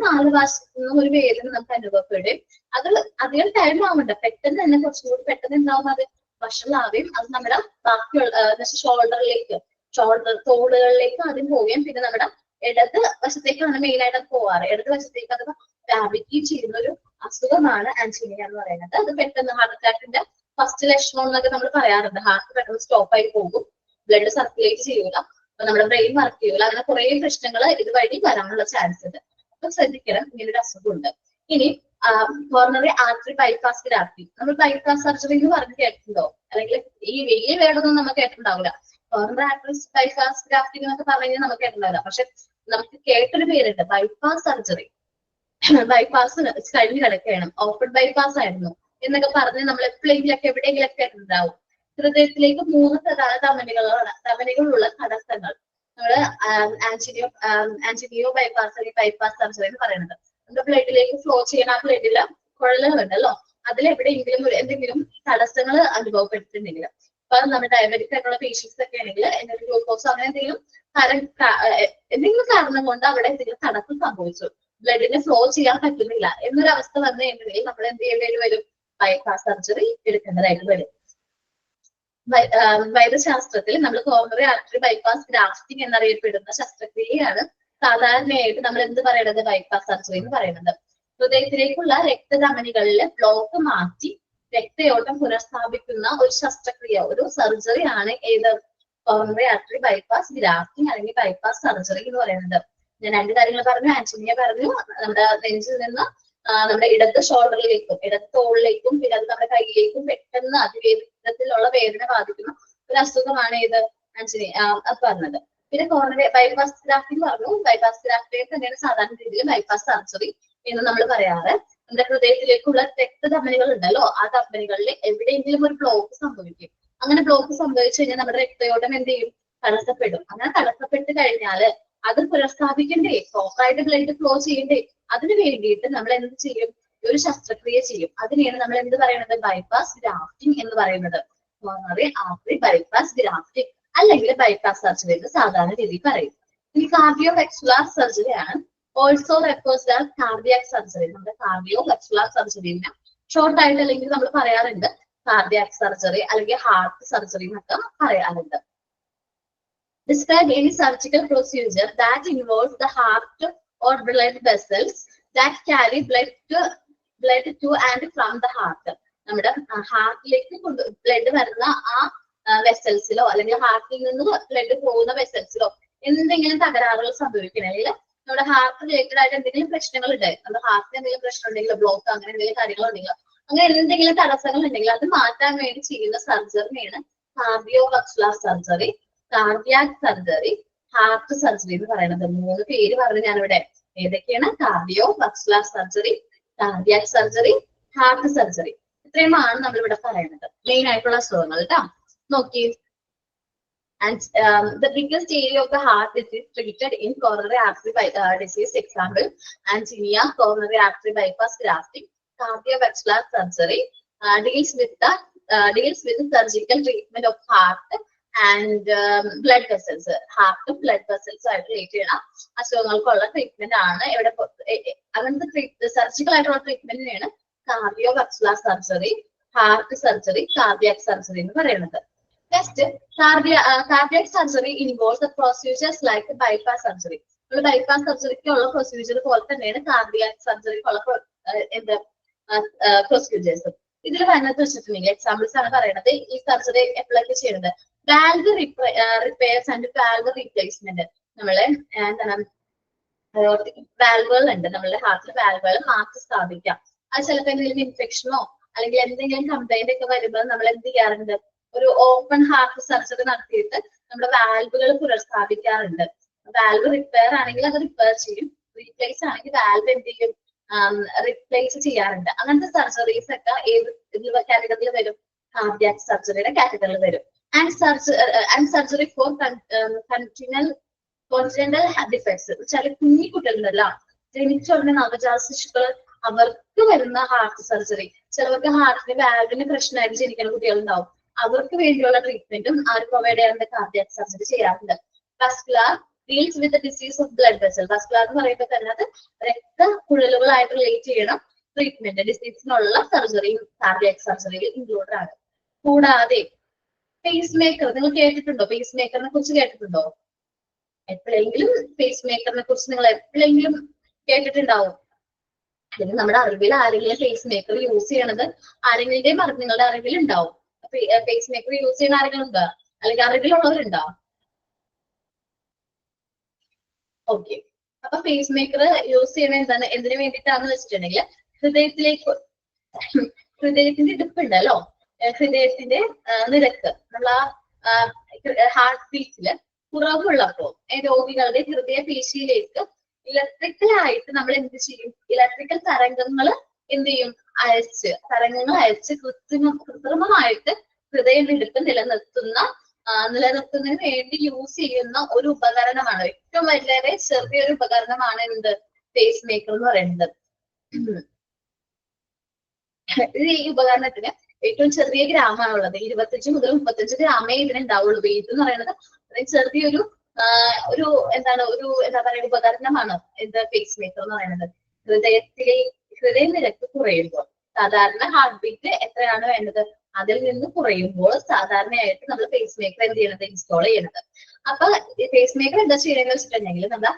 4 വശത്തു നിന്നും ഒരു വേദന നമുക്ക് അനുഭവപ്പെടും. അത് അധികം ടൈം ആവുന്നുണ്ട്, പെട്ടെന്ന് തന്നെ കുറച്ചുകൂടി പെട്ടെന്ന് എന്താവും, അത് വഷളാവുകയും അത് നമ്മുടെ ബാക്കിയുള്ള ഷോൾഡറിലേക്ക്, തോളുകളിലേക്ക് ആദ്യം പോവുകയും പിന്നെ നമ്മുടെ ഇടത് വശത്തേക്കാണ് മെയിൻ ആയിട്ട് അത് പോവാറ്. ഇടത് വശത്തേക്ക് അത് വ്യാപിക്കുകയും ചെയ്യുന്ന ഒരു അസുഖമാണ് ആൻജിനിയ എന്ന് പറയുന്നത്. അത് പെട്ടെന്ന് ഹാർട്ട് അറ്റാക്കിന്റെ ഫസ്റ്റ് ലക്ഷണം എന്നൊക്കെ നമ്മൾ പറയാറുണ്ട്. ഹാർട്ട് പെട്ടെന്ന് സ്റ്റോപ്പ് ആയി പോകും, ബ്ലഡ് സർക്കുലേറ്റ് ചെയ്യൂല, അപ്പൊ നമ്മുടെ ബ്രെയിൻ വർക്ക് ചെയ്യൂല, അങ്ങനെ കുറെ പ്രശ്നങ്ങൾ ഇതുവഴി വരാനുള്ള ചാൻസ് ഉണ്ട്. അപ്പൊ ശ്രദ്ധിക്കണം, ഇങ്ങനൊരു അസുഖമുണ്ട്. ഇനി കോർണറി ആർട്ടറി ബൈപ്പാസ് ഗ്രാഫ്റ്റിംഗ്, നമ്മൾ ബൈപ്പാസ് സർജറി എന്ന് പറഞ്ഞ് കേട്ടിട്ടുണ്ടോ, അല്ലെങ്കിൽ ഈ വലിയ വേർഡൊന്നും നമുക്ക് കേട്ടിട്ടുണ്ടാവില്ല. കോർണറി ആർട്ടറി ബൈപ്പാസ് ഗ്രാഫ്റ്റിംഗ് എന്നൊക്കെ പറഞ്ഞാൽ നമുക്ക് കേട്ടിട്ടുണ്ടാവില്ല. പക്ഷെ നമുക്ക് കേട്ടൊരു പേരുണ്ട്, ബൈപ്പാസ് സർജറി. ബൈപ്പാസ് കഴിഞ്ഞ് കിടക്കുകയാണ്, ഓപ്പൺ ബൈപ്പാസ് ആയിരുന്നു എന്നൊക്കെ പറഞ്ഞ് നമ്മൾ എപ്പോഴെങ്കിലൊക്കെ എവിടെയെങ്കിലൊക്കെ ഉണ്ടാവും. ഹൃദയത്തിലേക്ക് 3 പ്രധാന ധമനികളുള്ള തടസ്സങ്ങൾ നമ്മള് ആൻജിനിയോ ബൈപ്പാസ് അല്ലെങ്കിൽ ബൈപ്പാസ് സർജറി എന്ന് പറയുന്നത്. നമ്മുടെ ബ്ലഡിലേക്ക് ഫ്ലോ ചെയ്യുന്ന ആ ബ്ലഡില് കുഴലുകളുണ്ടല്ലോ, അതിലെവിടെയെങ്കിലും എന്തെങ്കിലും തടസ്സങ്ങൾ അനുഭവപ്പെട്ടിട്ടുണ്ടെങ്കിൽ, ഇപ്പൊ നമ്മുടെ ഡയബറ്റിക് ആയിട്ടുള്ള പേഷ്യൻസ് ഒക്കെ ആണെങ്കിൽ എന്തെങ്കിലും ഗ്ലൂക്കോസ് അങ്ങനെ എന്തെങ്കിലും കാരണം കൊണ്ട് അവിടെ എന്തെങ്കിലും തടസ്സം സംഭവിച്ചു, ബ്ലഡിന് ഫ്ലോ ചെയ്യാൻ പറ്റുന്നില്ല എന്നൊരവസ്ഥ വന്നു കഴിഞ്ഞാൽ നമ്മൾ എന്ത് ചെയ്യേണ്ടി വരും? ബൈപ്പാസ് സർജറി എടുക്കേണ്ടതായിട്ട് വരും. വൈദ്യശാസ്ത്രത്തിൽ നമ്മൾ കോറണറി ആർട്ടറി ബൈപ്പാസ് ഗ്രാഫ്റ്റിംഗ് എന്നറിയപ്പെടുന്ന ശസ്ത്രക്രിയയാണ് സാധാരണയായിട്ട് നമ്മൾ എന്ത് പറയണത്? ബൈപ്പാസ് സർജറി എന്ന് പറയുന്നത്. ഹൃദയത്തിലേക്കുള്ള രക്തധമനികളിലെ ബ്ലോക്ക് മാറ്റി രക്തയോട്ടം പുനഃസ്ഥാപിക്കുന്ന ഒരു ശസ്ത്രക്രിയ, ഒരു സർജറി ആണ് ഏത്? കോറണറി ആർട്ടറി ബൈപ്പാസ് ഗ്രാഫ്റ്റിംഗ് അല്ലെങ്കിൽ ബൈപ്പാസ് സർജറി എന്ന് പറയുന്നത്. ഞാൻ രണ്ട് കാര്യങ്ങൾ പറഞ്ഞു. ആന്റണിയ പറഞ്ഞു നമ്മുടെ നെഞ്ചിൽ നിന്ന് നമ്മുടെ ഇടത് ഷോൾഡറിലേക്കും ഇടത് തോളിലേക്കും പിന്നെ അത് നമ്മുടെ കൈയിലേക്കും പെട്ടെന്ന് അതിവേഗത്തിലുള്ള വേദന ബാധിക്കുന്ന ഒരു അസുഖമാണ് ഏത്? ആന്റണിയ പറഞ്ഞത്. പിന്നെ കോറണറി ബൈപ്പാസ് ഗ്രാഫ്റ്റിംഗ് പറഞ്ഞു. ബൈപ്പാസ് ഗ്രാഫ്റ്റിംഗ് തന്നെയാണ് സാധാരണ രീതിയിൽ ബൈപ്പാസ് സർജറി എന്ന് നമ്മൾ പറയാറ്. നമ്മുടെ ഹൃദയത്തിലേക്കുള്ള രക്തധമനികൾ ഉണ്ടല്ലോ, ആ ധമനികളിൽ എവിടെയെങ്കിലും ഒരു ബ്ലോക്ക് സംഭവിക്കും. അങ്ങനെ ബ്ലോക്ക് സംഭവിച്ചു കഴിഞ്ഞാൽ നമ്മുടെ രക്തയോട്ടം എന്ത് ചെയ്യും? തടസ്സപ്പെടും. അങ്ങനെ തടസ്സപ്പെട്ട് കഴിഞ്ഞാൽ അത് പുനഃസ്ഥാപിക്കണ്ടേ? പ്രോപ്പറായിട്ട് ബ്ലഡ് ഫ്ലോ ചെയ്യണ്ടേ? അതിന് വേണ്ടിയിട്ട് നമ്മൾ എന്ത് ചെയ്യും? ഒരു ശസ്ത്രക്രിയ ചെയ്യും. അതിനെയാണ് നമ്മൾ എന്ത് പറയുന്നത്? ബൈപ്പാസ് ഗ്രാഫ്റ്റിംഗ് എന്ന് പറയുന്നത്. കോറണറി ആർട്ടറി ബൈപ്പാസ് ഗ്രാഫ്റ്റിംഗ് അല്ലെങ്കിൽ ബൈപ്പാസ് സർജറി എന്ന് സാധാരണ രീതിയിൽ പറയും. ഇനി കാർഡിയോ വെസ്കുലാർ സർജറി ആണ്. Also refers as cardiac surgery. നമ്മുടെ കാർഡിയോ വെസ്കുലാർ സർജറിനെ ഷോർട്ട് ആയിട്ട് അല്ലെങ്കിൽ നമ്മൾ പറയാറുണ്ട് കാർഡിയാക് സർജറി അല്ലെങ്കിൽ ഹാർട്ട് സർജറി എന്നൊക്കെ പറയാറുണ്ട്. Describe any surgical procedure that involves the heart or blood vessels that carry blood to and from the heart. നമ്മുടെ ഹാർട്ടിലേക്ക് ബ്ലഡ് വരുന്ന ആ വെസൽസിലോ അല്ലെങ്കിൽ ഹാർട്ടിൽ നിന്ന് ബ്ലഡ് പോകുന്ന വെസൽസിലോ എന്തെങ്കിലും തകരാറുകൾ സംഭവിക്കണമെങ്കിൽ നമ്മുടെ ഹാർട്ട് റിലേറ്റഡ് ആയിട്ട് എന്തെങ്കിലും പ്രശ്നങ്ങൾ ഉണ്ട്, നമ്മുടെ ഹാർട്ടിന് എന്തെങ്കിലും പ്രശ്നം ഉണ്ടെങ്കിൽ ബ്ലോക്ക് അങ്ങനെ എന്തെങ്കിലും കാര്യങ്ങൾ ഉണ്ടെങ്കിൽ അങ്ങനെ എന്തെങ്കിലും തടസ്സങ്ങൾ ഉണ്ടെങ്കിൽ അത് മാറ്റാൻ വേണ്ടി ചെയ്യുന്ന സർജറിനെയാണ് cardiovascular surgery, cardiac surgery, heart surgery എന്ന് പറയുന്നത്. 3 പേര് പറഞ്ഞു ഞാനിവിടെ. ഏതൊക്കെയാണ്? Cardiovascular surgery, cardiac surgery, heart surgery. ഇത്രയുമാണ് നമ്മൾ ഇവിടെ പറയുന്നത് മെയിൻ ആയിട്ടുള്ള അസുഖങ്ങൾ കേട്ടോ. നോക്കി. And the biggest area of the heart disease treated in coronary artery disease, example, angina, coronary artery bypass grafting, cardiovascular surgery, deals with surgical treatment of heart and blood vessels. Heart to blood vessels ആയിട്ട് relate ചെയ്യുന്ന അസുഖങ്ങൾക്കുള്ള treatment ആണ് ഇവിടെ. അങ്ങനത്തെ surgical ആയിട്ടുള്ള ട്രീറ്റ്മെന്റിനെയാണ് cardiovascular surgery, heart surgery, cardiac surgery എന്ന് പറയുന്നത്. Next cardiac surgery involves procedures like bypass surgery. നമ്മൾ ബൈപ്പാസ് സർജറിക്കുള്ള പ്രൊസീജിയർ പോലെ തന്നെയാണ് കാർഡിയാക് സർജറിക്കുള്ള പ്രൊസീജിയേഴ്സ്. ഇതിൽ വരുന്നത് വെച്ചിട്ടുണ്ടെങ്കിൽ എക്സാമ്പിൾസ് ആണ് പറയുന്നത്. ഈ സർജറി എപ്പോഴൊക്കെ ചെയ്യുന്നത്? Valve repairs and valve replacement. നമ്മളെ എന്താണ് വാൽവുകൾ ഉണ്ട്, നമ്മളുടെ ഹാർട്ടിലെ വാൽവുകൾ മാറ്റി സ്ഥാപിക്കാം. അത് ചിലപ്പോൾ എന്തെങ്കിലും ഇൻഫെക്ഷനോ അല്ലെങ്കിൽ എന്തെങ്കിലും കംപ്ലൈന്റ് ഒക്കെ വരുമ്പോൾ നമ്മൾ എന്ത് ചെയ്യാറുണ്ട്? ഒരു ഓപ്പൺ ഹാർട്ട് സർജറി നടത്തിയിട്ട് നമ്മുടെ വാൽവുകൾ പുനഃസ്ഥാപിക്കാറുണ്ട്. വാൽവ് റിപ്പയർ ആണെങ്കിൽ അത് റിപ്പയർ ചെയ്യും, റീപ്ലേസ് ആണെങ്കിൽ വാൽവ് എന്ത് ചെയ്യും? റിപ്ലേസ് ചെയ്യാറുണ്ട്. അങ്ങനത്തെ സർജറീസ് ഒക്കെ ഏത് കാറ്റഗറിയിൽ വരും? കാർഡിയാക് സർജറിയുടെ കാറ്റഗറിയിൽ വരും. And surgery for congenital defects. ചില കുഞ്ഞി കുട്ടികളുണ്ടല്ലോ, ജനിച്ച ഉടനെ നവജാത ശിശുക്കൾ, അവർക്ക് വരുന്ന ഹാർട്ട് സർജറി. ചിലവർക്ക് ഹാർട്ടിന് വാൽവിന് പ്രശ്നമായിട്ട് ജനിക്കുന്ന കുട്ടികളുണ്ടാവും. അവർക്ക് വേണ്ടിയുള്ള ട്രീറ്റ്മെന്റും ആര് പ്രൊവൈഡ് ചെയ്യാറുണ്ട്? കാർഡിയാക് സർജറി ചെയ്യാറുണ്ട്. Vascular deals with disease of blood vessel. Vascular എന്ന് പറയുമ്പോൾ തന്നെ അത് രക്തക്കുഴലുകളായിട്ട് റിലേറ്റ് ചെയ്യണം ട്രീറ്റ്മെന്റ്. ഡിസീസിനുള്ള സർജറിയും കാർഡിയാക് സർജറിയിൽ ഇൻക്ലൂഡഡ് ആണ്. കൂടാതെ പേസ് മേക്കർ നിങ്ങൾ കേട്ടിട്ടുണ്ടോ? പേസ് മേക്കറിനെ കുറിച്ച് കേട്ടിട്ടുണ്ടോ? എപ്പോഴെങ്കിലും പേസ് മേക്കറിനെ കുറിച്ച് നിങ്ങൾ എപ്പോഴെങ്കിലും കേട്ടിട്ടുണ്ടാവും. അല്ലെങ്കിൽ നമ്മുടെ അറിവിൽ ആരെങ്കിലും പേസ് മേക്കർ യൂസ് ചെയ്യണത് ആരെങ്കിലും നിങ്ങളുടെ അറിവിൽ ഉണ്ടാവും. പേസ് മേക്കർ യൂസ് ചെയ്യുന്ന ആരെങ്കിലും ഉണ്ടോ? അല്ലെങ്കിൽ അറിവിലുള്ളവരുണ്ടോ? ഓക്കെ. അപ്പൊ പേസ് മേക്കർ യൂസ് ചെയ്യണ എന്തിനു വേണ്ടിയിട്ടാന്ന് വെച്ചിട്ടുണ്ടെങ്കിൽ ഹൃദയത്തിന്റെ ഇടുപ്പ് ഉണ്ടല്ലോ, ഹൃദയത്തിന്റെ നിരക്ക് നമ്മൾ ആ ഹാർട്ട് ബീറ്റില് കുറവുള്ളപ്പോ രോഗികളുടെ ഹൃദയ പേശിയിലേക്ക് ഇലക്ട്രിക്കലായിട്ട് നമ്മൾ എന്ത് ചെയ്യും? ഇലക്ട്രിക്കൽ തരംഗങ്ങൾ എന്ത് ചെയ്യും? തരംഗങ്ങൾ അയച്ച് കൃത്രിമമായിട്ട് ഹൃദയമിടിപ്പ് നിലനിർത്തുന്നതിന് വേണ്ടി യൂസ് ചെയ്യുന്ന ഒരു ഉപകരണമാണ്. ഏറ്റവും വളരെ ചെറിയൊരു ഉപകരണമാണ് എന്ത്? പേസ് മേക്കർ എന്ന് പറയുന്നത്. ഈ ഉപകരണത്തിന് ഏറ്റവും ചെറിയ ഗ്രാമാണുള്ളത്. 25 മുതൽ 35 ഗ്രാമേ ഇതിനുണ്ടാവുള്ളൂ. വെയിറ്റ് എന്ന് പറയുന്നത് ചെറിയൊരു ഒരു എന്താ പറയുക ഉപകരണമാണ് ഇത് പേസ് മേക്കർ എന്ന് പറയുന്നത്. ഹൃദയ നിരക്ക് കുറയുമ്പോൾ സാധാരണ ഹാർട്ട് ബീറ്റ് എത്രയാണ് വേണ്ടത് അതിൽ നിന്ന് കുറയുമ്പോൾ സാധാരണയായിട്ട് നമ്മൾ പേസ് മേക്കർ എന്ത് ചെയ്യണത് ഇൻസ്റ്റാൾ ചെയ്യണത്. അപ്പൊ പേസ് മേക്കർ എന്താ ചെയ്യണമെന്ന് വെച്ചിട്ടുണ്ടെങ്കിൽ നമ്മുടെ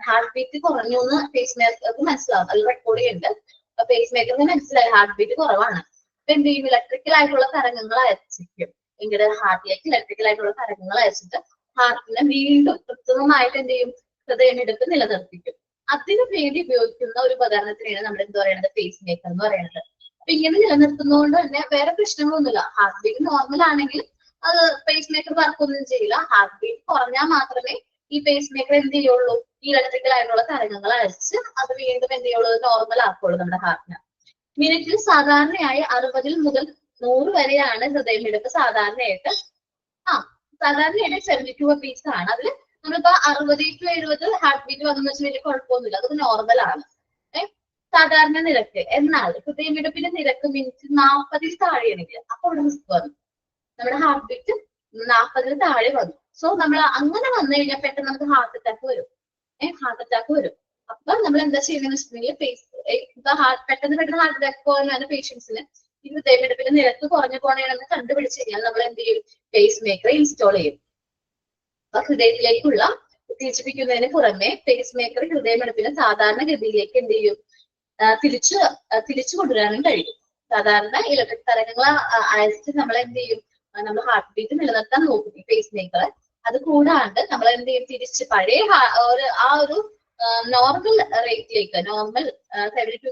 ഹാർട്ട് ബീറ്റ് കുറഞ്ഞു എന്ന് പേസ് മേക്കർക്ക് മനസ്സിലാവും. അത് റെക്കോർഡ് ചെയ്യുന്നുണ്ട്. അപ്പൊ പേസ് മേക്കറിന് മനസ്സിലായി ഹാർട്ട് ബീറ്റ് കുറവാണ്. അപ്പൊ എന്ത് ചെയ്യും, ഇലക്ട്രിക്കൽ ആയിട്ടുള്ള തരംഗങ്ങൾ അയച്ചിരിക്കും. ഇങ്ങനെ ഹാർട്ടിലേക്ക് ഇലക്ട്രിക്കൽ ആയിട്ടുള്ള തരംഗങ്ങൾ അയച്ചിട്ട് ഹാർട്ടിനെ വീണ്ടും കൃത്രിമമായിട്ട് എന്ത് ചെയ്യും, ഹൃദയമിടിപ്പ് നിലനിർത്തിക്കും. അതിനു വേണ്ടി ഉപയോഗിക്കുന്ന ഒരു ഉപകരണത്തിനാണ് നമ്മൾ എന്ത് പറയുന്നത്, പേസ് മേക്കർ എന്ന് പറയുന്നത്. അപ്പൊ ഇങ്ങനെ നിലനിർത്തുന്നതുകൊണ്ട് തന്നെ വേറെ പ്രശ്നങ്ങളൊന്നുമില്ല. ഹാർട്ട് ബീറ്റ് നോർമൽ ആണെങ്കിൽ അത് പേസ് മേക്കർ വർക്ക് ഒന്നും ചെയ്യില്ല. ഹാർട്ട് ബീറ്റ് കുറഞ്ഞാൽ മാത്രമേ ഈ പേസ് മേക്കർ എന്ത് ചെയ്യുള്ളൂ, ഈ ഇലക്ട്രിക്കൽ ആയിട്ടുള്ള തരംഗങ്ങൾ അയച്ച് അത് വീണ്ടും എന്ത് ചെയ്യുള്ളൂ, നോർമൽ ആക്കുള്ളൂ നമ്മുടെ ഹാർട്ടിന്. മിനിറ്റിൽ സാധാരണയായി 60 മുതൽ 100 വരെയാണ് ഹൃദയമിടിപ്പ് സാധാരണയായിട്ട് 72 ബീറ്റ്സ് ആണ്. അതിൽ നമ്മളിപ്പോ 60 to 70 ഹാർട്ട് ബീറ്റ് വന്നെന്ന് വെച്ചാൽ വലിയ കുഴപ്പമൊന്നുമില്ല, അതൊക്കെ നോർമൽ ആണ് സാധാരണ നിരക്ക്. എന്നാൽ ഹൃദയമിടിപ്പിന്റെ നിരക്ക് മിനിറ്റ് 40 താഴെയാണെങ്കിൽ അപ്പൊ അവിടെ മിസ് വന്നു, നമ്മുടെ ഹാർട്ട് ബീറ്റ് 40 താഴെ വന്നു. സോ നമ്മൾ അങ്ങനെ വന്നു കഴിഞ്ഞാൽ പെട്ടെന്ന് നമുക്ക് ഹാർട്ട് അറ്റാക്ക് വരും. അപ്പൊ നമ്മൾ എന്താ ചെയ്യണമെന്ന് വെച്ചിട്ടുണ്ടെങ്കിൽ പെട്ടെന്ന് ഹാർട്ട് അറ്റാക്ക് പോകുന്ന പേഷ്യൻസിന് ഈ ഹൃദയമിടിപ്പിന്റെ നിരക്ക് കുറഞ്ഞു പോകണമെന്ന് കണ്ടുപിടിച്ച് കഴിഞ്ഞാൽ നമ്മൾ എന്ത് ചെയ്യും, പേസ് മേക്കർ ഇൻസ്റ്റാൾ ചെയ്യും. അപ്പൊ ഹൃദയത്തിലേക്കുള്ള ഉത്തേജിപ്പിക്കുന്നതിന് പുറമെ പേസ് മേക്കർ ഹൃദയമിടിപ്പിന് സാധാരണ ഗതിയിലേക്ക് എന്ത് ചെയ്യും, തിരിച്ചു കൊണ്ടുവരാനും കഴിയും. സാധാരണ ഇലക്ട്രിക് തരംഗങ്ങൾ അയച്ചിട്ട് നമ്മൾ എന്ത് ചെയ്യും, നമ്മൾ ഹാർട്ട് ബീറ്റ് നിലനിർത്താൻ നോക്കും ഈ പേസ് മേക്കർ. അത് കൂടാണ്ട് നമ്മൾ എന്ത് ചെയ്യും, തിരിച്ച് പഴയ ആ ഒരു നോർമൽ റേറ്റിലേക്ക്, നോർമൽ 72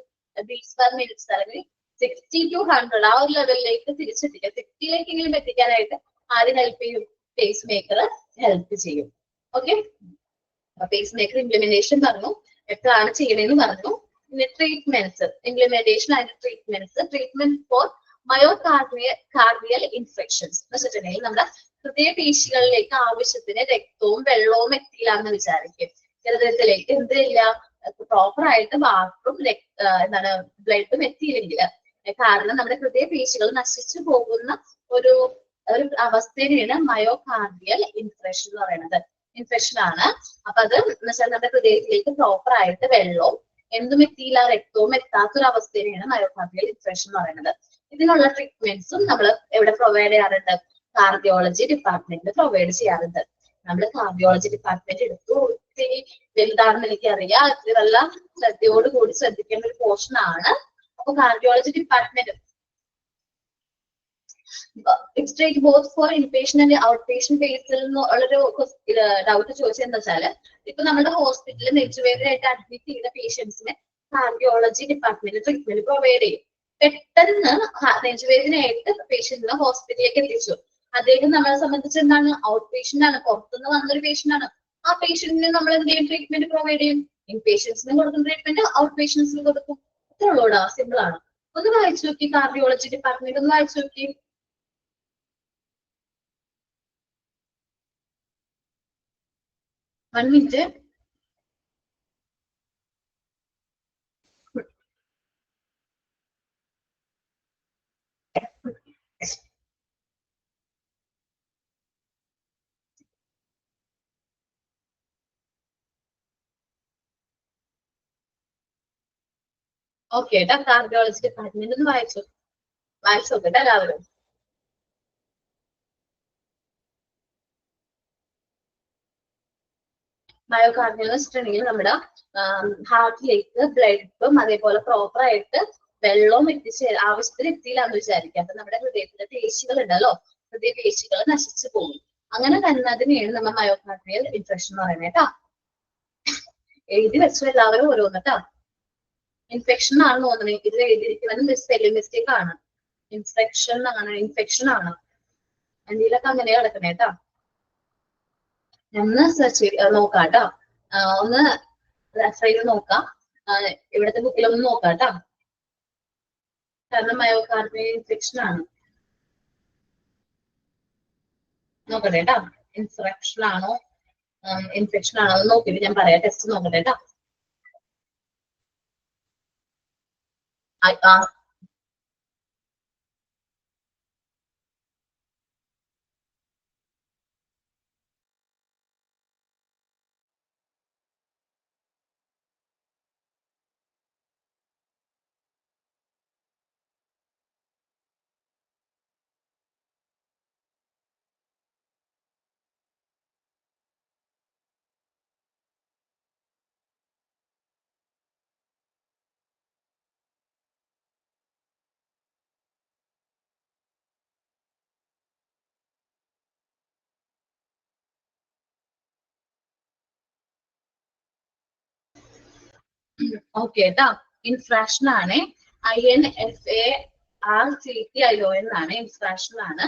ബീറ്റ്സ് പെർ മിനിറ്റ്സ് അല്ലെങ്കിൽ 60 to 100 ആ ഒരു ലെവലിലേക്ക് തിരിച്ചെത്തിക്കുക. 60ലേക്കെങ്കിലും എത്തിക്കാനായിട്ട് ആദ്യം ഹെൽപ്പ് ചെയ്യും, പേസ് മേക്കർ ഹെൽപ്പ് ചെയ്യും. ഓക്കെ, അപ്പൊ പേസ് മേക്കർ ഇംപ്ലിമെന്റേഷൻ പറഞ്ഞു, എപ്പോഴാണ് ചെയ്യണേന്ന് പറഞ്ഞു. പിന്നെ treatments, implementation and treatment four myocardial infections എന്ന് വെച്ചിട്ടുണ്ടെങ്കിൽ നമ്മുടെ ഹൃദയപേശികളിലേക്ക് ആവശ്യത്തിന് രക്തവും വെള്ളവും എത്തിയില്ലാന്ന് വിചാരിക്കും. ഹൃദയത്തിലേക്ക് എന്തില്ല, പ്രോപ്പർ ആയിട്ട് വാട്ടറും ബ്ലഡും എത്തിയില്ലെങ്കിൽ, കാരണം നമ്മുടെ ഹൃദയപേശികൾ നശിച്ചു പോകുന്ന ഒരു അവസ്ഥയാണ് മയോകാർഡിയൽ ഇൻഫെക്ഷൻ എന്ന് പറയുന്നത്. ഇൻഫെക്ഷൻ ആണ്. അപ്പൊ അത് വെച്ചാൽ നമ്മുടെ ഹൃദയത്തിലേക്ക് പ്രോപ്പർ ആയിട്ട് വെള്ളവും എന്തും എത്തിയില്ല, രക്തവും എത്താത്തൊരു അവസ്ഥയാണ് മയോകാർഡിയൽ ഇൻഫെക്ഷൻ എന്ന് പറയുന്നത്. ഇതിനുള്ള ട്രീറ്റ്മെന്റ്സും നമ്മൾ എവിടെ പ്രൊവൈഡ് ചെയ്യാറുണ്ട്, കാർഡിയോളജി ഡിപ്പാർട്ട്മെന്റിൽ പ്രൊവൈഡ് ചെയ്യാറുണ്ട്. നമ്മൾ കാർഡിയോളജി ഡിപ്പാർട്ട്മെന്റ് എടുത്തു ഒത്തിരി വലുതാണെന്ന് എനിക്കറിയാം, ഇതെല്ലാം ശ്രദ്ധയോടുകൂടി ശ്രദ്ധിക്കേണ്ട ഒരു പോർഷൻ ആണ്. അപ്പൊ cardiology department it's both for inpatient and out patient ബേസിൽ ഉള്ളൊരു ഡൗട്ട് ചോദിച്ചത് എന്താ വെച്ചാല്, ഇപ്പൊ നമ്മുടെ ഹോസ്പിറ്റലിൽ നെഞ്ചുവേദനയായിട്ട് അഡ്മിറ്റ് ചെയ്ത പേഷ്യൻസിന് കാർഡിയോളജി ഡിപ്പാർട്ട്മെന്റ് ട്രീറ്റ്മെന്റ് പ്രൊവൈഡ് ചെയ്യും. പെട്ടെന്ന് നെഞ്ചുവേദനയായിട്ട് പേഷ്യന്റിനെ ഹോസ്പിറ്റലിലേക്ക് എത്തിച്ചു. അദ്ദേഹം നമ്മളെ സംബന്ധിച്ച് എന്താണ്, ഔട്ട് പേഷ്യന്റ് ആണ്, പുറത്തുനിന്ന് വന്നൊരു പേഷ്യന്റ് ആണ്. ആ പേഷ്യന്റിന് നമ്മൾ എന്തെങ്കിലും ട്രീറ്റ്മെന്റ് പ്രൊവൈഡ് ചെയ്യും. ഇൻ പേഷ്യൻസിന് കൊടുക്കുന്ന ട്രീറ്റ്മെന്റ് ഔട്ട് പേഷ്യൻസിന് കൊടുക്കും. ഇത്ര ഉള്ളൂടാ, സിമ്പിൾ ആണ്. ഒന്ന് വായിച്ചു നോക്കി, കാർഡിയോളജി ഡിപ്പാർട്ട്മെന്റ് ഒന്ന് വായിച്ചു നോക്കി. 1 minute. ഓക്കെ ഏട്ടാ, കാർഡിയോളജി ഡിപ്പാർട്ട്മെന്റ് ഒന്ന് വായിച്ചു നോക്കട്ടെ എല്ലാവരും. മയോകാർഡിയൽ എന്ന് വെച്ചിട്ടുണ്ടെങ്കിൽ നമ്മുടെ ഹാർട്ടിലേക്ക് ബ്ലഡും അതേപോലെ പ്രോപ്പർ ആയിട്ട് വെള്ളവും ആവശ്യത്തിന് എത്തിയില്ല എന്ന് വിചാരിക്കുക. അപ്പൊ നമ്മുടെ ഹൃദയത്തിന്റെ പേശികൾ ഉണ്ടല്ലോ, ഹൃദയപേശികൾ നശിച്ചു പോകും. അങ്ങനെ വരുന്നതിനെയാണ് നമ്മൾ മയോകാർഡിയൽ ഇൻഫെക്ഷൻ എന്ന് പറയുന്നത് കേട്ടോ. എഴുതി വെച്ചു എല്ലാവരും ഓരോന്ന് കേട്ടോ. ഇൻഫെക്ഷൻ ആണെന്ന് തോന്നുന്നത്, ഇതിൽ എഴുതിയിരിക്കുന്നത് സ്പെല്ലിംഗ് മിസ്റ്റേക്ക് ആണ്. ഇൻഫെക്ഷൻ ആണ് എന്തെങ്കിലുമൊക്കെ അങ്ങനെ കിടക്കണേ കേട്ടോ. ഒന്ന് സെർച്ച് നോക്കാം കേട്ടോ, ഒന്ന് റെഫർ ചെയ്ത് നോക്കാം, ഇവിടുത്തെ ബുക്കിലൊന്ന് നോക്കാം കേട്ടോ. കാരണം മയോകാർഡിയൽ ഇൻഫെക്ഷൻ ആണ്, നോക്കട്ടെ കേട്ടോ. ഇൻഫെക്ഷൻ ആണോ നോക്കിയിട്ട് ഞാൻ പറയാം, ടെസ്റ്റ് നോക്കട്ടെ കേട്ടോ. ഓക്കെ കേട്ടാ, ഇൻഫ്രാക്ഷൻ ആണ്. INFARCTION എന്നാണ്, ഇൻഫ്രാക്ഷൻ ആണ്.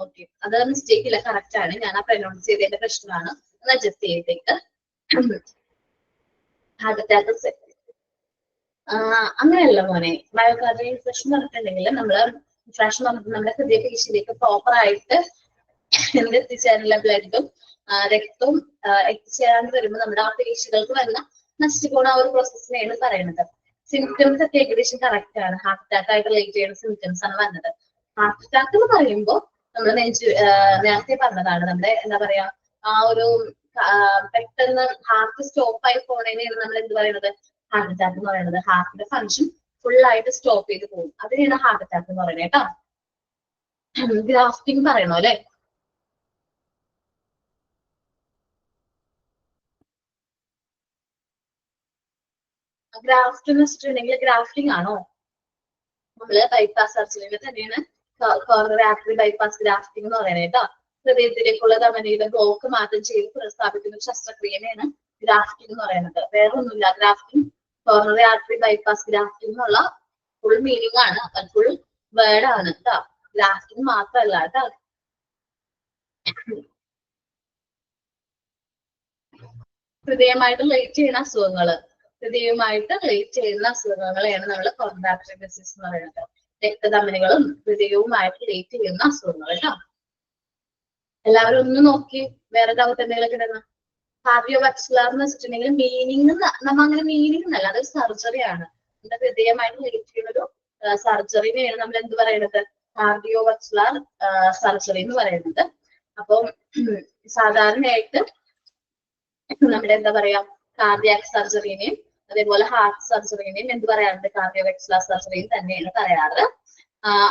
ഓക്കെ, അത് മിസ്റ്റേക്ക് ഇല്ല, കറക്റ്റ് ആണ്. ഞാൻ ആ പ്രൊനൗൺസ് ചെയ്തതിന്റെ പ്രശ്നമാണ്, ഒന്ന് അഡ്ജസ്റ്റ് ചെയ്തേക്ക്. ഹാർട്ട് അറ്റാക്ക് അങ്ങനെയല്ല മോനെ. മയോകാർഡിയൽ ഇൻഫ്രാക്ഷൻ പറഞ്ഞിട്ടുണ്ടെങ്കിൽ നമ്മള് ഇൻഫ്രാക്ഷൻ നമ്മുടെ ഹൃദയപേശിയിലേക്ക് പ്രോപ്പർ ആയിട്ട് എത്തിച്ചേരാനുള്ള ബ്ലഡും രക്തവും എത്തിച്ചേരാണ്ട് വരുമ്പോൾ നമ്മുടെ ആ പേശികൾക്ക് വരുന്ന നശിച്ചുപോണ ആ ഒരു പ്രോസസ്സിനെയാണ് പറയുന്നത്. സിംറ്റംസ് ഒക്കെ ഏകദേശം കറക്റ്റ് ആണ്. ഹാർട്ട് അറ്റാക്ക് ആയിട്ട് റിലേറ്റ് ചെയ്യുന്ന സിംറ്റംസ് ആണ് വന്നത്. ഹാർട്ട് അറ്റാക്ക് എന്ന് പറയുമ്പോൾ നമ്മൾ നേരത്തെ പറഞ്ഞതാണ്, നമ്മുടെ എന്താ പറയാ, ആ ഒരു പെട്ടെന്ന് ഹാർട്ട് സ്റ്റോപ്പ് ആയി പോണേനെയാണ് നമ്മൾ എന്ത് പറയുന്നത്, ഹാർട്ട് അറ്റാക്ക് എന്ന് പറയുന്നത്. ഹാർട്ടിന്റെ ഫംഗ്ഷൻ ഫുൾ ആയിട്ട് സ്റ്റോപ്പ് ചെയ്ത് പോകും, അതിനെയാണ് ഹാർട്ട് അറ്റാക്ക് എന്ന് പറയുന്നത് കേട്ടോ. ഗ്രാഫ്റ്റിംഗ് പറയണോ അല്ലെ? ഗ്രാഫ്റ്റ് എന്ന് വെച്ചിട്ടുണ്ടെങ്കിൽ ഗ്രാഫ്റ്റിംഗ് ആണോ? നമ്മള് ബൈപ്പാസ് സർജറിയിൽ തന്നെയാണ് കോർണറി ആർട്ടറി ബൈപ്പാസ് ഗ്രാഫ്റ്റിംഗ് എന്ന് പറയുന്നത് കേട്ടോ. ഹൃദയത്തിലേക്കുള്ള ധമനിയുടെ ബ്ലോക്ക് മാറ്റം ചെയ്ത് പുനഃസ്ഥാപിക്കുന്ന ശസ്ത്രക്രിയനെയാണ് ഗ്രാഫ്റ്റിംഗ് എന്ന് പറയുന്നത്. വേറെ ഒന്നുമില്ല. Grafting, coronary artery bypass grafting എന്നുള്ള ഫുൾ മീനിങ് ആണ്, ഫുൾ വേർഡ് ആണ് കേട്ടോ. ഗ്രാഫ്റ്റിംഗ് മാത്രമല്ല കേട്ടോ. ഹൃദയമായിട്ട് റിലേറ്റ് ചെയ്യുന്ന അസുഖങ്ങള്, ഹൃദയവുമായിട്ട് റിലേറ്റ് ചെയ്യുന്ന അസുഖങ്ങളെയാണ് നമ്മൾ കോർണറി ആർട്ടറി ഡിസീസ് എന്ന് പറയുന്നത്. രക്തധമനികളും ഹൃദയവുമായിട്ട് റിലേറ്റ് ചെയ്യുന്ന അസുഖങ്ങൾ കേട്ടോ. എല്ലാവരും ഒന്ന് നോക്കി, വേറെ ഡൗട്ട് എന്തെങ്കിലും കിടന്ന. കാർഡിയോവാസ്കുലർ എന്ന് വെച്ചിട്ടുണ്ടെങ്കിൽ മീനിങ് നമ്മ അങ്ങനെ മീനിങ് എന്നല്ല, അതൊരു സർജറിയാണ്. നമ്മുടെ ഹൃദയമായിട്ട് റിലേറ്റ് ചെയ്യുന്ന ഒരു സർജറിനെയാണ് നമ്മൾ എന്ത് പറയുന്നത്, കാർഡിയോവാസ്കുലർ സർജറി എന്ന് പറയുന്നത്. അപ്പം സാധാരണയായിട്ട് നമ്മുടെ എന്താ പറയാ, കാർഡിയാക് സർജറിനെയും അതേപോലെ ഹാർട്ട് സർജറിനെയും എന്ത് പറയാറുണ്ട്, കാർഡിയോവാസ്കുലർ സർജറിയും തന്നെയാണ് പറയാറ്.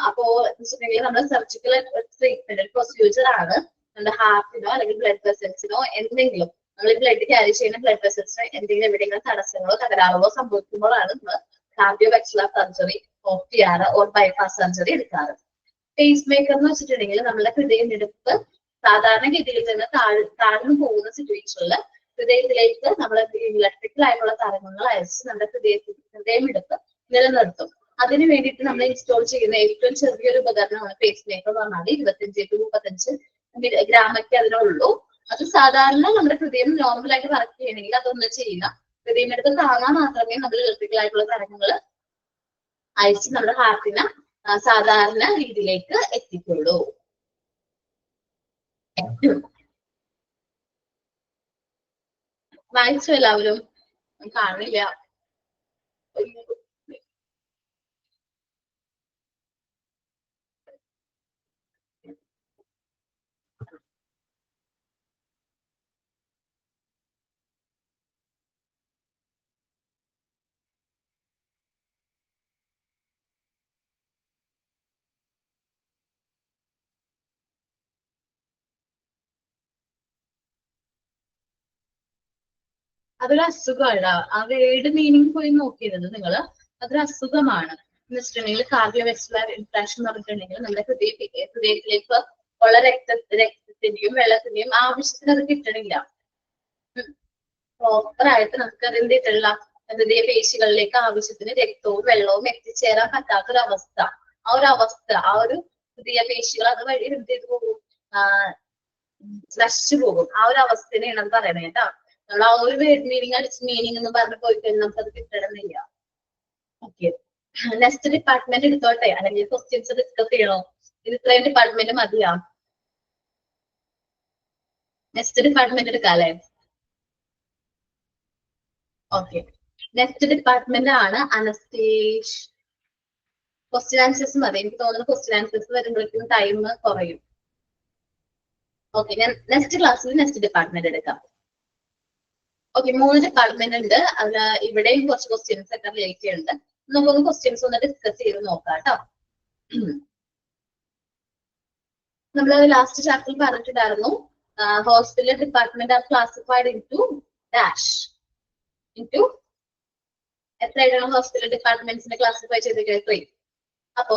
അപ്പോ വെച്ചിട്ടുണ്ടെങ്കിൽ നമ്മുടെ സർജിക്കൽ ട്രീറ്റ്മെന്റ് പ്രൊസീജിയർ ആണ്. നമ്മുടെ ഹാർട്ടിനോ അല്ലെങ്കിൽ ബ്ലഡ് വെസൽസിനോ എന്തെങ്കിലും, നമ്മൾ ബ്ലഡ് ക്യാരി ചെയ്യുന്ന ബ്ലഡ് വെസൽസിനോ എന്തെങ്കിലും എവിടെയെങ്കിലും തടസ്സങ്ങളോ തകരാറുകളോ സംഭവിക്കുമ്പോഴാണ് നമ്മൾ കാർഡിയോവാസ്കുലർ സർജറി ഓപ്റ്റ് ചെയ്യാറ്, ഓർ ബൈപ്പാസ് സർജറി എടുക്കാറ്. പേസ് മേക്കർ എന്ന് വെച്ചിട്ടുണ്ടെങ്കിൽ നമ്മുടെ ഹൃദയമിടിപ്പ് സാധാരണഗതിയിൽ നിന്ന് താഴ്ന്നു പോകുന്ന സിറ്റുവേഷനിൽ ഹൃദയത്തിലേക്ക് നമ്മൾ ഇലക്ട്രിക്കൽ ആയിട്ടുള്ള തരംഗങ്ങൾ അയച്ച് നമ്മുടെ ഹൃദയമിടിപ്പ് നിലനിർത്തും. അതിന് വേണ്ടിയിട്ട് നമ്മൾ ഇൻസ്റ്റാൾ ചെയ്യുന്ന ഏറ്റവും ചെറിയൊരു ഉപകരണമാണ് പേസ് മേക്കർ എന്ന് പറഞ്ഞാൽ 25 to 35 ഗ്രാമൊക്കെ അതിനുള്ളൂ. അത് സാധാരണ നമ്മുടെ ഹൃദയം നോർമലായിട്ട് വർക്ക് ചെയ്യണമെങ്കിൽ അതൊന്നും ചെയ്യുക, ഹൃദയമെടുത്ത് താങ്ങാൻ മാത്രമേ നമ്മൾ ഇലക്ട്രിക്കൽ ആയിട്ടുള്ള തരംഗങ്ങൾ അയച്ച് നമ്മുടെ ഹാർട്ടിനെ സാധാരണ രീതിയിലേക്ക് എത്തിക്കുള്ളൂ. വായിച്ചു എല്ലാവരും? കാണില്ല. അതൊരു അസുഖമല്ല. ആ വേർഡ് മീനിങ് പോയി നോക്കിയിരുന്നത് നിങ്ങള്, അതൊരു അസുഖമാണ് എന്ന് വെച്ചിട്ടുണ്ടെങ്കിൽ. കാർഡിയോവാസ്കുലർ ഇൻഫ്രാക്ഷൻ എന്ന് പറഞ്ഞിട്ടുണ്ടെങ്കിൽ നമ്മുടെ ഹൃദയത്തിലേക്ക് ഉള്ള രക്തത്തിന്റെയും വെള്ളത്തിന്റെയും ആവശ്യത്തിന് അത് കിട്ടണില്ല. പ്രോപ്പർ ആയിട്ട് നമുക്ക് അത് എന്ത് ചെയ്തിട്ടുള്ള ഹൃദയപേശികളിലേക്ക് ആവശ്യത്തിന് രക്തവും വെള്ളവും എത്തിച്ചേരാൻ പറ്റാത്തൊരവസ്ഥ, ആ ഒരു ഹൃദയപേശികൾ അത് വഴി എന്ത് ചെയ്തു പോകും, നശിച്ചു പോകും. ആ ഒരു അവസ്ഥനെയാണ് അത് പറയുന്നത് കേട്ടോ. നമ്മൾ ആ ഒരു വേർഡ് മീനിങ് അടിച്ച് മീനിങ് എന്ന് പറഞ്ഞ് പോയി കഴിഞ്ഞാൽ നമുക്ക് അത് കിട്ടണമെന്നില്ല. ഓക്കെ, നെക്സ്റ്റ് ഡിപ്പാർട്ട്മെന്റ് എടുത്തോട്ടെ, അല്ലെങ്കിൽ ക്വസ്റ്റ്യൻസ് ഡിസ്കസ് ചെയ്യണോ? ഇത് ഇത്രയും ഡിപ്പാർട്ട്മെന്റ് മതിയാ? നെക്സ്റ്റ് ഡിപ്പാർട്ട്മെന്റ് എടുക്കാല്ലേ? ഓക്കെ, നെക്സ്റ്റ് ഡിപ്പാർട്ട്മെന്റ് ആണ് അനസ്തേഷ്യ. ക്വസ്റ്റ്യൻ ആൻസേഴ്സ് മതി. എനിക്ക് തോന്നുന്നു ക്വസ്റ്റ്യൻ ആൻസേഴ്സ് വരുമ്പോഴേക്കും ടൈം കുറയും. ഓക്കെ, ഞാൻ നെക്സ്റ്റ് ക്ലാസ്സിൽ നെക്സ്റ്റ് ഡിപ്പാർട്ട്മെന്റ് എടുക്കാം. ഓക്കെ, 3 ഡിപ്പാർട്ട്മെന്റ് ഉണ്ട്. അതിൽ ഇവിടെയും കുറച്ച് ക്വസ്റ്റ്യൻസ് ഒക്കെ റിലേറ്റ് ചെയ്യുന്നുണ്ട്. നമുക്കൊന്ന് ക്വസ്റ്റ്യൻസ് ഒന്ന് ഡിസ്കസ് ചെയ്ത് നോക്കാം കേട്ടോ. നമ്മൾ ലാസ്റ്റ് ചാപ്റ്ററിൽ പറഞ്ഞിട്ടുണ്ടായിരുന്നു, hospital department are classified into dash. Into എത്രയായിട്ടാണ് ഹോസ്പിറ്റൽ ഡിപ്പാർട്ട്മെന്റ്സിനെ ക്ലാസിഫൈ ചെയ്തിരിക്കുന്നത്? 3. അപ്പോ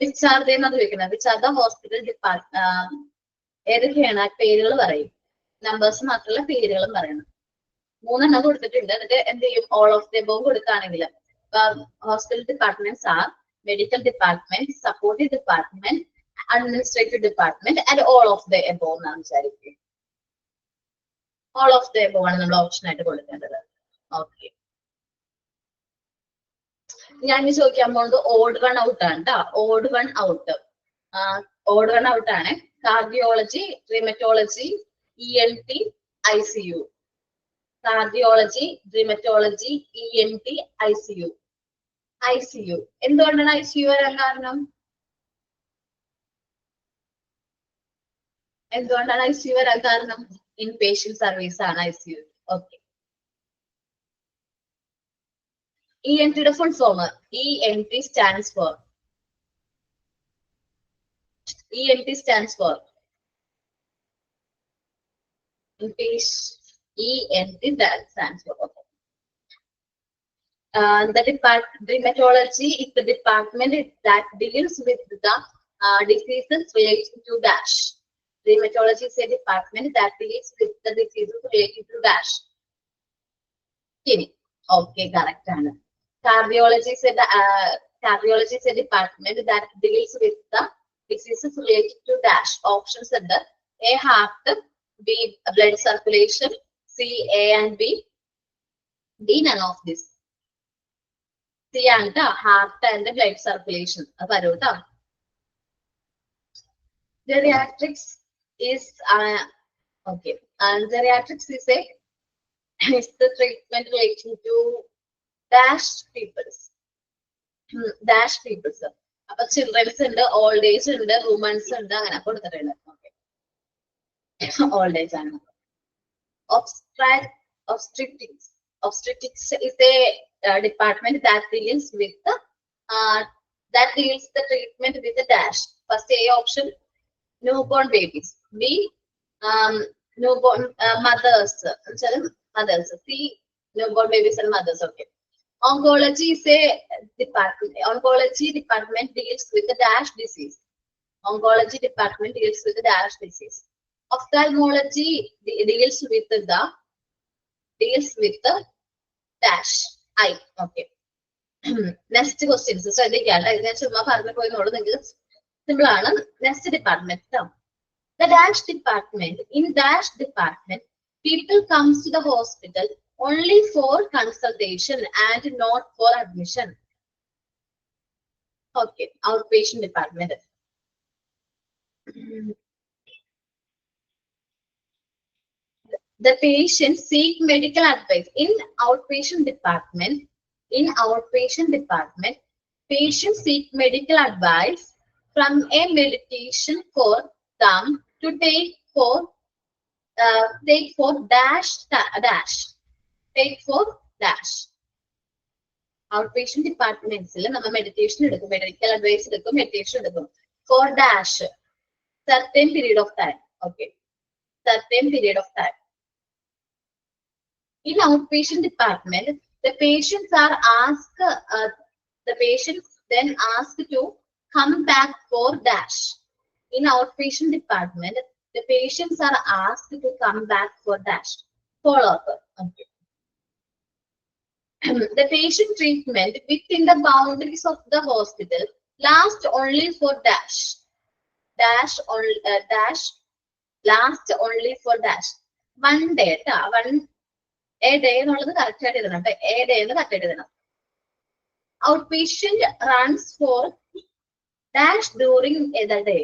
വിച്ച് ആർ ദേ എന്നാണ് ചോദിക്കുന്നത്. Which are the hospital department, ഏതൊക്കെയാണ് പേരുകൾ പറയും, നമ്പേഴ്സ് മാത്രമല്ല പേരുകളും പറയണം. മൂന്നെണ്ണം കൊടുത്തിട്ടുണ്ട്. എന്നിട്ട് എന്ത് ചെയ്യും? ഓൾ ഓഫ് ദി അബോവ് കൊടുക്കുകയാണെങ്കിൽ hospital departments are medical department, supportive department, administrative department and all of the above എന്നാണ് വിചാരിക്കുക. ഓൾ ഓഫ് ദി അബോവ് ആണ് നമ്മൾ ഓപ്ഷൻ ആയിട്ട് കൊടുക്കേണ്ടത്. ഓക്കെ, ഞാൻ ചോദിക്കാൻ പോകുന്നത് ഓഡ് വൺ ഔട്ട് ആണ് കേട്ടോ. Odd one out, odd one out ആണ്. Cardiology, rheumatology, ENT, ICU. Cardiology, rheumatology, ENT, ICU. ICU എന്തുകൊണ്ടാണ് ICU വരാൻ കാരണം? എന്തുകൊണ്ടാണ് ICU വരാൻ കാരണം? ഇൻ പേഷ്യന്റ് സർവീസ് ആണ് ICU. ഓക്കെ, ENT യുടെ full form ENT stands for ENT stands for ENT that stands for. Okay. The dermatology is the department that deals with the diseases related to dash. Dermatology is a department that deals with the diseases related to dash. Okay, correct. Cardiology is a department that deals with the diseases related to dash. Options under A, heart, B, blood circulation, C, A and B, D, none of this. C and heart and blood circulation. Geriatrics is okay. And geriatrics is the treatment relating to dash peoples. Dash peoples. But children's and old age and women's and okay. Old age and obstetrics. Obstetrics is a department that deals with the treatment with the dash. First A option, newborn babies. B, newborn mothers. C, newborn babies and mothers. Okay. Oncology is a department. Oncology department deals with the dash disease. Oncology department deals with the dash disease. Ophthalmology deals with the dash eye. Okay. Next questions. Simple. Next department. The dash department. In dash department, people comes to the hospital only for consultation and not for admission. Okay, outpatient department. The patient seek medical advice in outpatient department. In outpatient department, patients seek medical advice from a medication for them to take for dash. Take for dash. Outpatient departments meditation medical advice meditation for dash certain period of time. Okay, certain period of time. In outpatient department, the patients are asked. The patients then asked to come back for dash. In outpatient department, the patients are asked to come back for dash. Follow up. Okay. The patient treatment within the boundaries of the hospital lasts only for dash. Dash only. Dash lasts only for dash. 1 day. A day എന്നുള്ളത് correct ആയിട്ട് എഴുതണം. A day എന്ന് correct ആയിട്ട് എഴുതണം. Outpatient runs for dash during the day.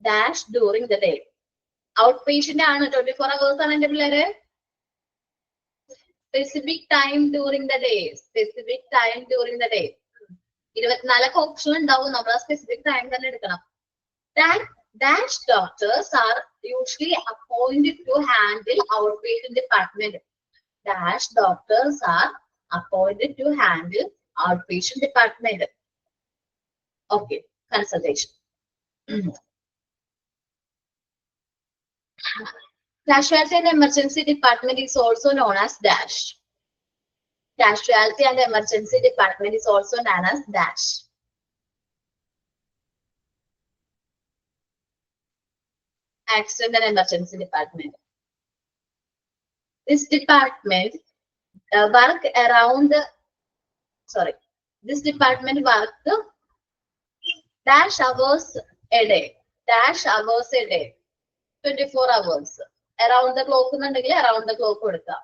Dash during the day. Outpatient ആണ് 24 hours ആണ് എന്റെ പിള്ളേര്. Specific time during the day. Specific time during the day. 24 option ഉണ്ടാവും. നമ്മൾ ആ സ്പെസിഫിക് ടൈം തന്നെ എടുക്കണം. Dash doctors are usually appointed to handle outpatient department. Dash doctors are appointed to handle outpatient department. Okay, consultation. Casualty and emergency department is also known as dash. Casualty and emergency department is also known as dash. Accident and emergency department. this department work around this department work dash hours a day 24 hours around the clock എന്നുണ്ടെങ്കിൽ around the clock കൊടുക്കുക.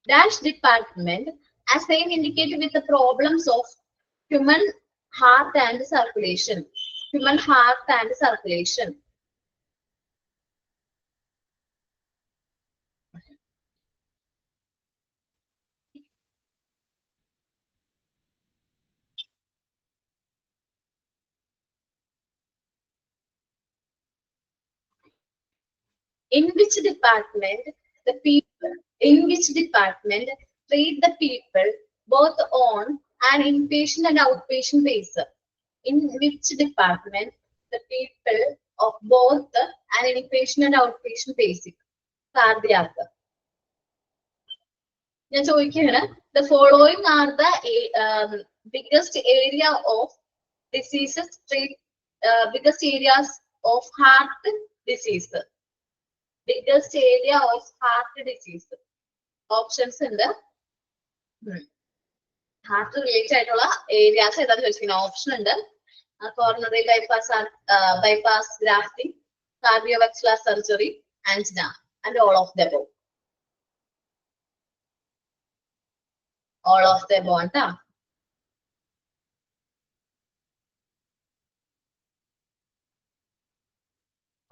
Dash department assign indicated with the problems of human heart and circulation. In which department treat the people both on an inpatient and outpatient basis? In which department the people of both an inpatient and outpatient basis? Cardiac. The following are the biggest area of diseases biggest areas of heart disease. Biggest area of heart disease. Options in the heart related ആയിട്ടുള്ള areas ഏതാണെന്ന് ചോദിച്ചിരിക്കുന്നത്. Option ഉണ്ട് coronary bypass grafting, cardiovascular surgery, angina, and all of the above. All of the above.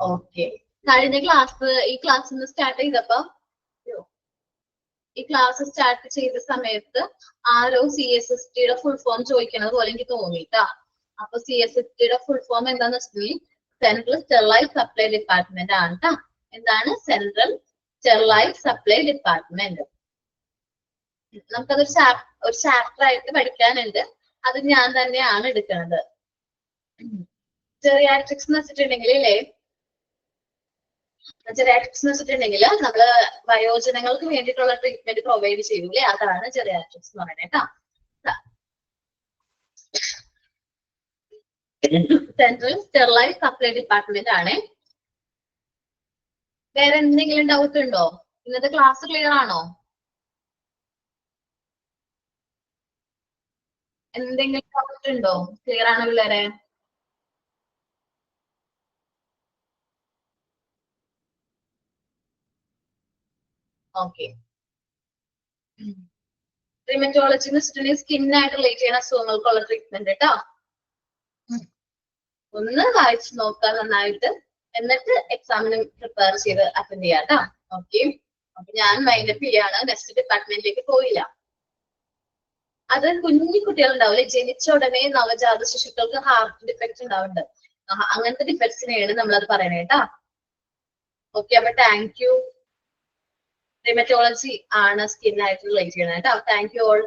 Okay. കഴിഞ്ഞ ഈ class start ചെയ്തപ്പോ ഈ class start ചെയ്ത സമയത്ത് ആരോ CSST ഫുൾ ഫോം ചോദിക്കണത് പോലെ എനിക്ക് തോന്നിട്ടാ. അപ്പൊ CSST ഫുൾ ഫോം എന്താന്ന് വെച്ചിട്ടുണ്ടെങ്കിൽ സെൻട്രൽ സ്റ്റെറിലൈറ്റ് സപ്ലൈ ഡിപ്പാർട്ട്മെന്റ് ആണ് ട്ടാ. എന്താണ് സെൻട്രൽ സ്റ്റെറിലൈറ്റ് സപ്ലൈ ഡിപ്പാർട്ട്മെന്റ്. നമുക്കതൊരു ഒരു ചാപ്റ്റർ ആയിട്ട് പഠിക്കാനുണ്ട്. അത് ഞാൻ തന്നെയാണ് എടുക്കുന്നത്. ജെറിയാട്രിക്സ് എന്ന് വെച്ചിട്ടുണ്ടെങ്കിൽ നമ്മള് വയോജനങ്ങൾക്ക് വേണ്ടിയിട്ടുള്ള ട്രീറ്റ്മെന്റ് പ്രൊവൈഡ് ചെയ്യൂലേ, അതാണ് ജെറിയാട്രിക്സ് എന്ന് പറയുന്നത് കേട്ടോ. സെൻട്രൽ സ്റ്റെറിലൈറ്റ് സപ്ലൈ ഡിപ്പാർട്ട്മെന്റ് ആണ്. വേറെ എന്തെങ്കിലും ഡൗട്ട് ഉണ്ടോ? ഇന്നത്തെ ക്ലാസ് ക്ലിയർ ആണോ? എന്തെങ്കിലും ഡൗട്ട് ഉണ്ടോ? ക്ലിയർ ആണോ പിള്ളേരെ? ഓക്കെ. റിമറ്റോളജി എന്ന് വെച്ചിട്ടുണ്ടെങ്കിൽ സ്കിന്നായിട്ട് റിലേറ്റ് ചെയ്യുന്ന അസുഖങ്ങൾക്കുള്ള ട്രീറ്റ്മെന്റ് കേട്ടോ. ഒന്ന് വായിച്ചു നോക്കാം നന്നായിട്ട്, എന്നിട്ട് എക്സാമിന് പ്രിപ്പയർ ചെയ്ത് അറ്റൻഡ് ചെയ്യാം കേട്ടോ. ഓക്കെ. അപ്പൊ ഞാൻ മൈൻഡപ്പ് ചെയ്യാണ്, നെക്സ്റ്റ് ഡിപ്പാർട്ട്മെന്റിലേക്ക് പോയില്ല. അത് കുഞ്ഞു കുട്ടികളുണ്ടാവില്ലേ, ജനിച്ച ഉടനെ നവജാത ശിശുക്കൾക്ക് ഹാർട്ട് ഡിഫക്റ്റ് ഉണ്ടാവുന്നുണ്ട്. അങ്ങനത്തെ ഡിഫക്ട്സിനെയാണ് നമ്മളത് പറയണേ കേട്ടോ. ഓക്കെ. അപ്പൊ താങ്ക് യു. റിമറ്റോളജി ആണ് സ്കിന്നായിട്ട് റിലേറ്റ് ചെയ്യുന്നത് കേട്ടോ. Thank you all.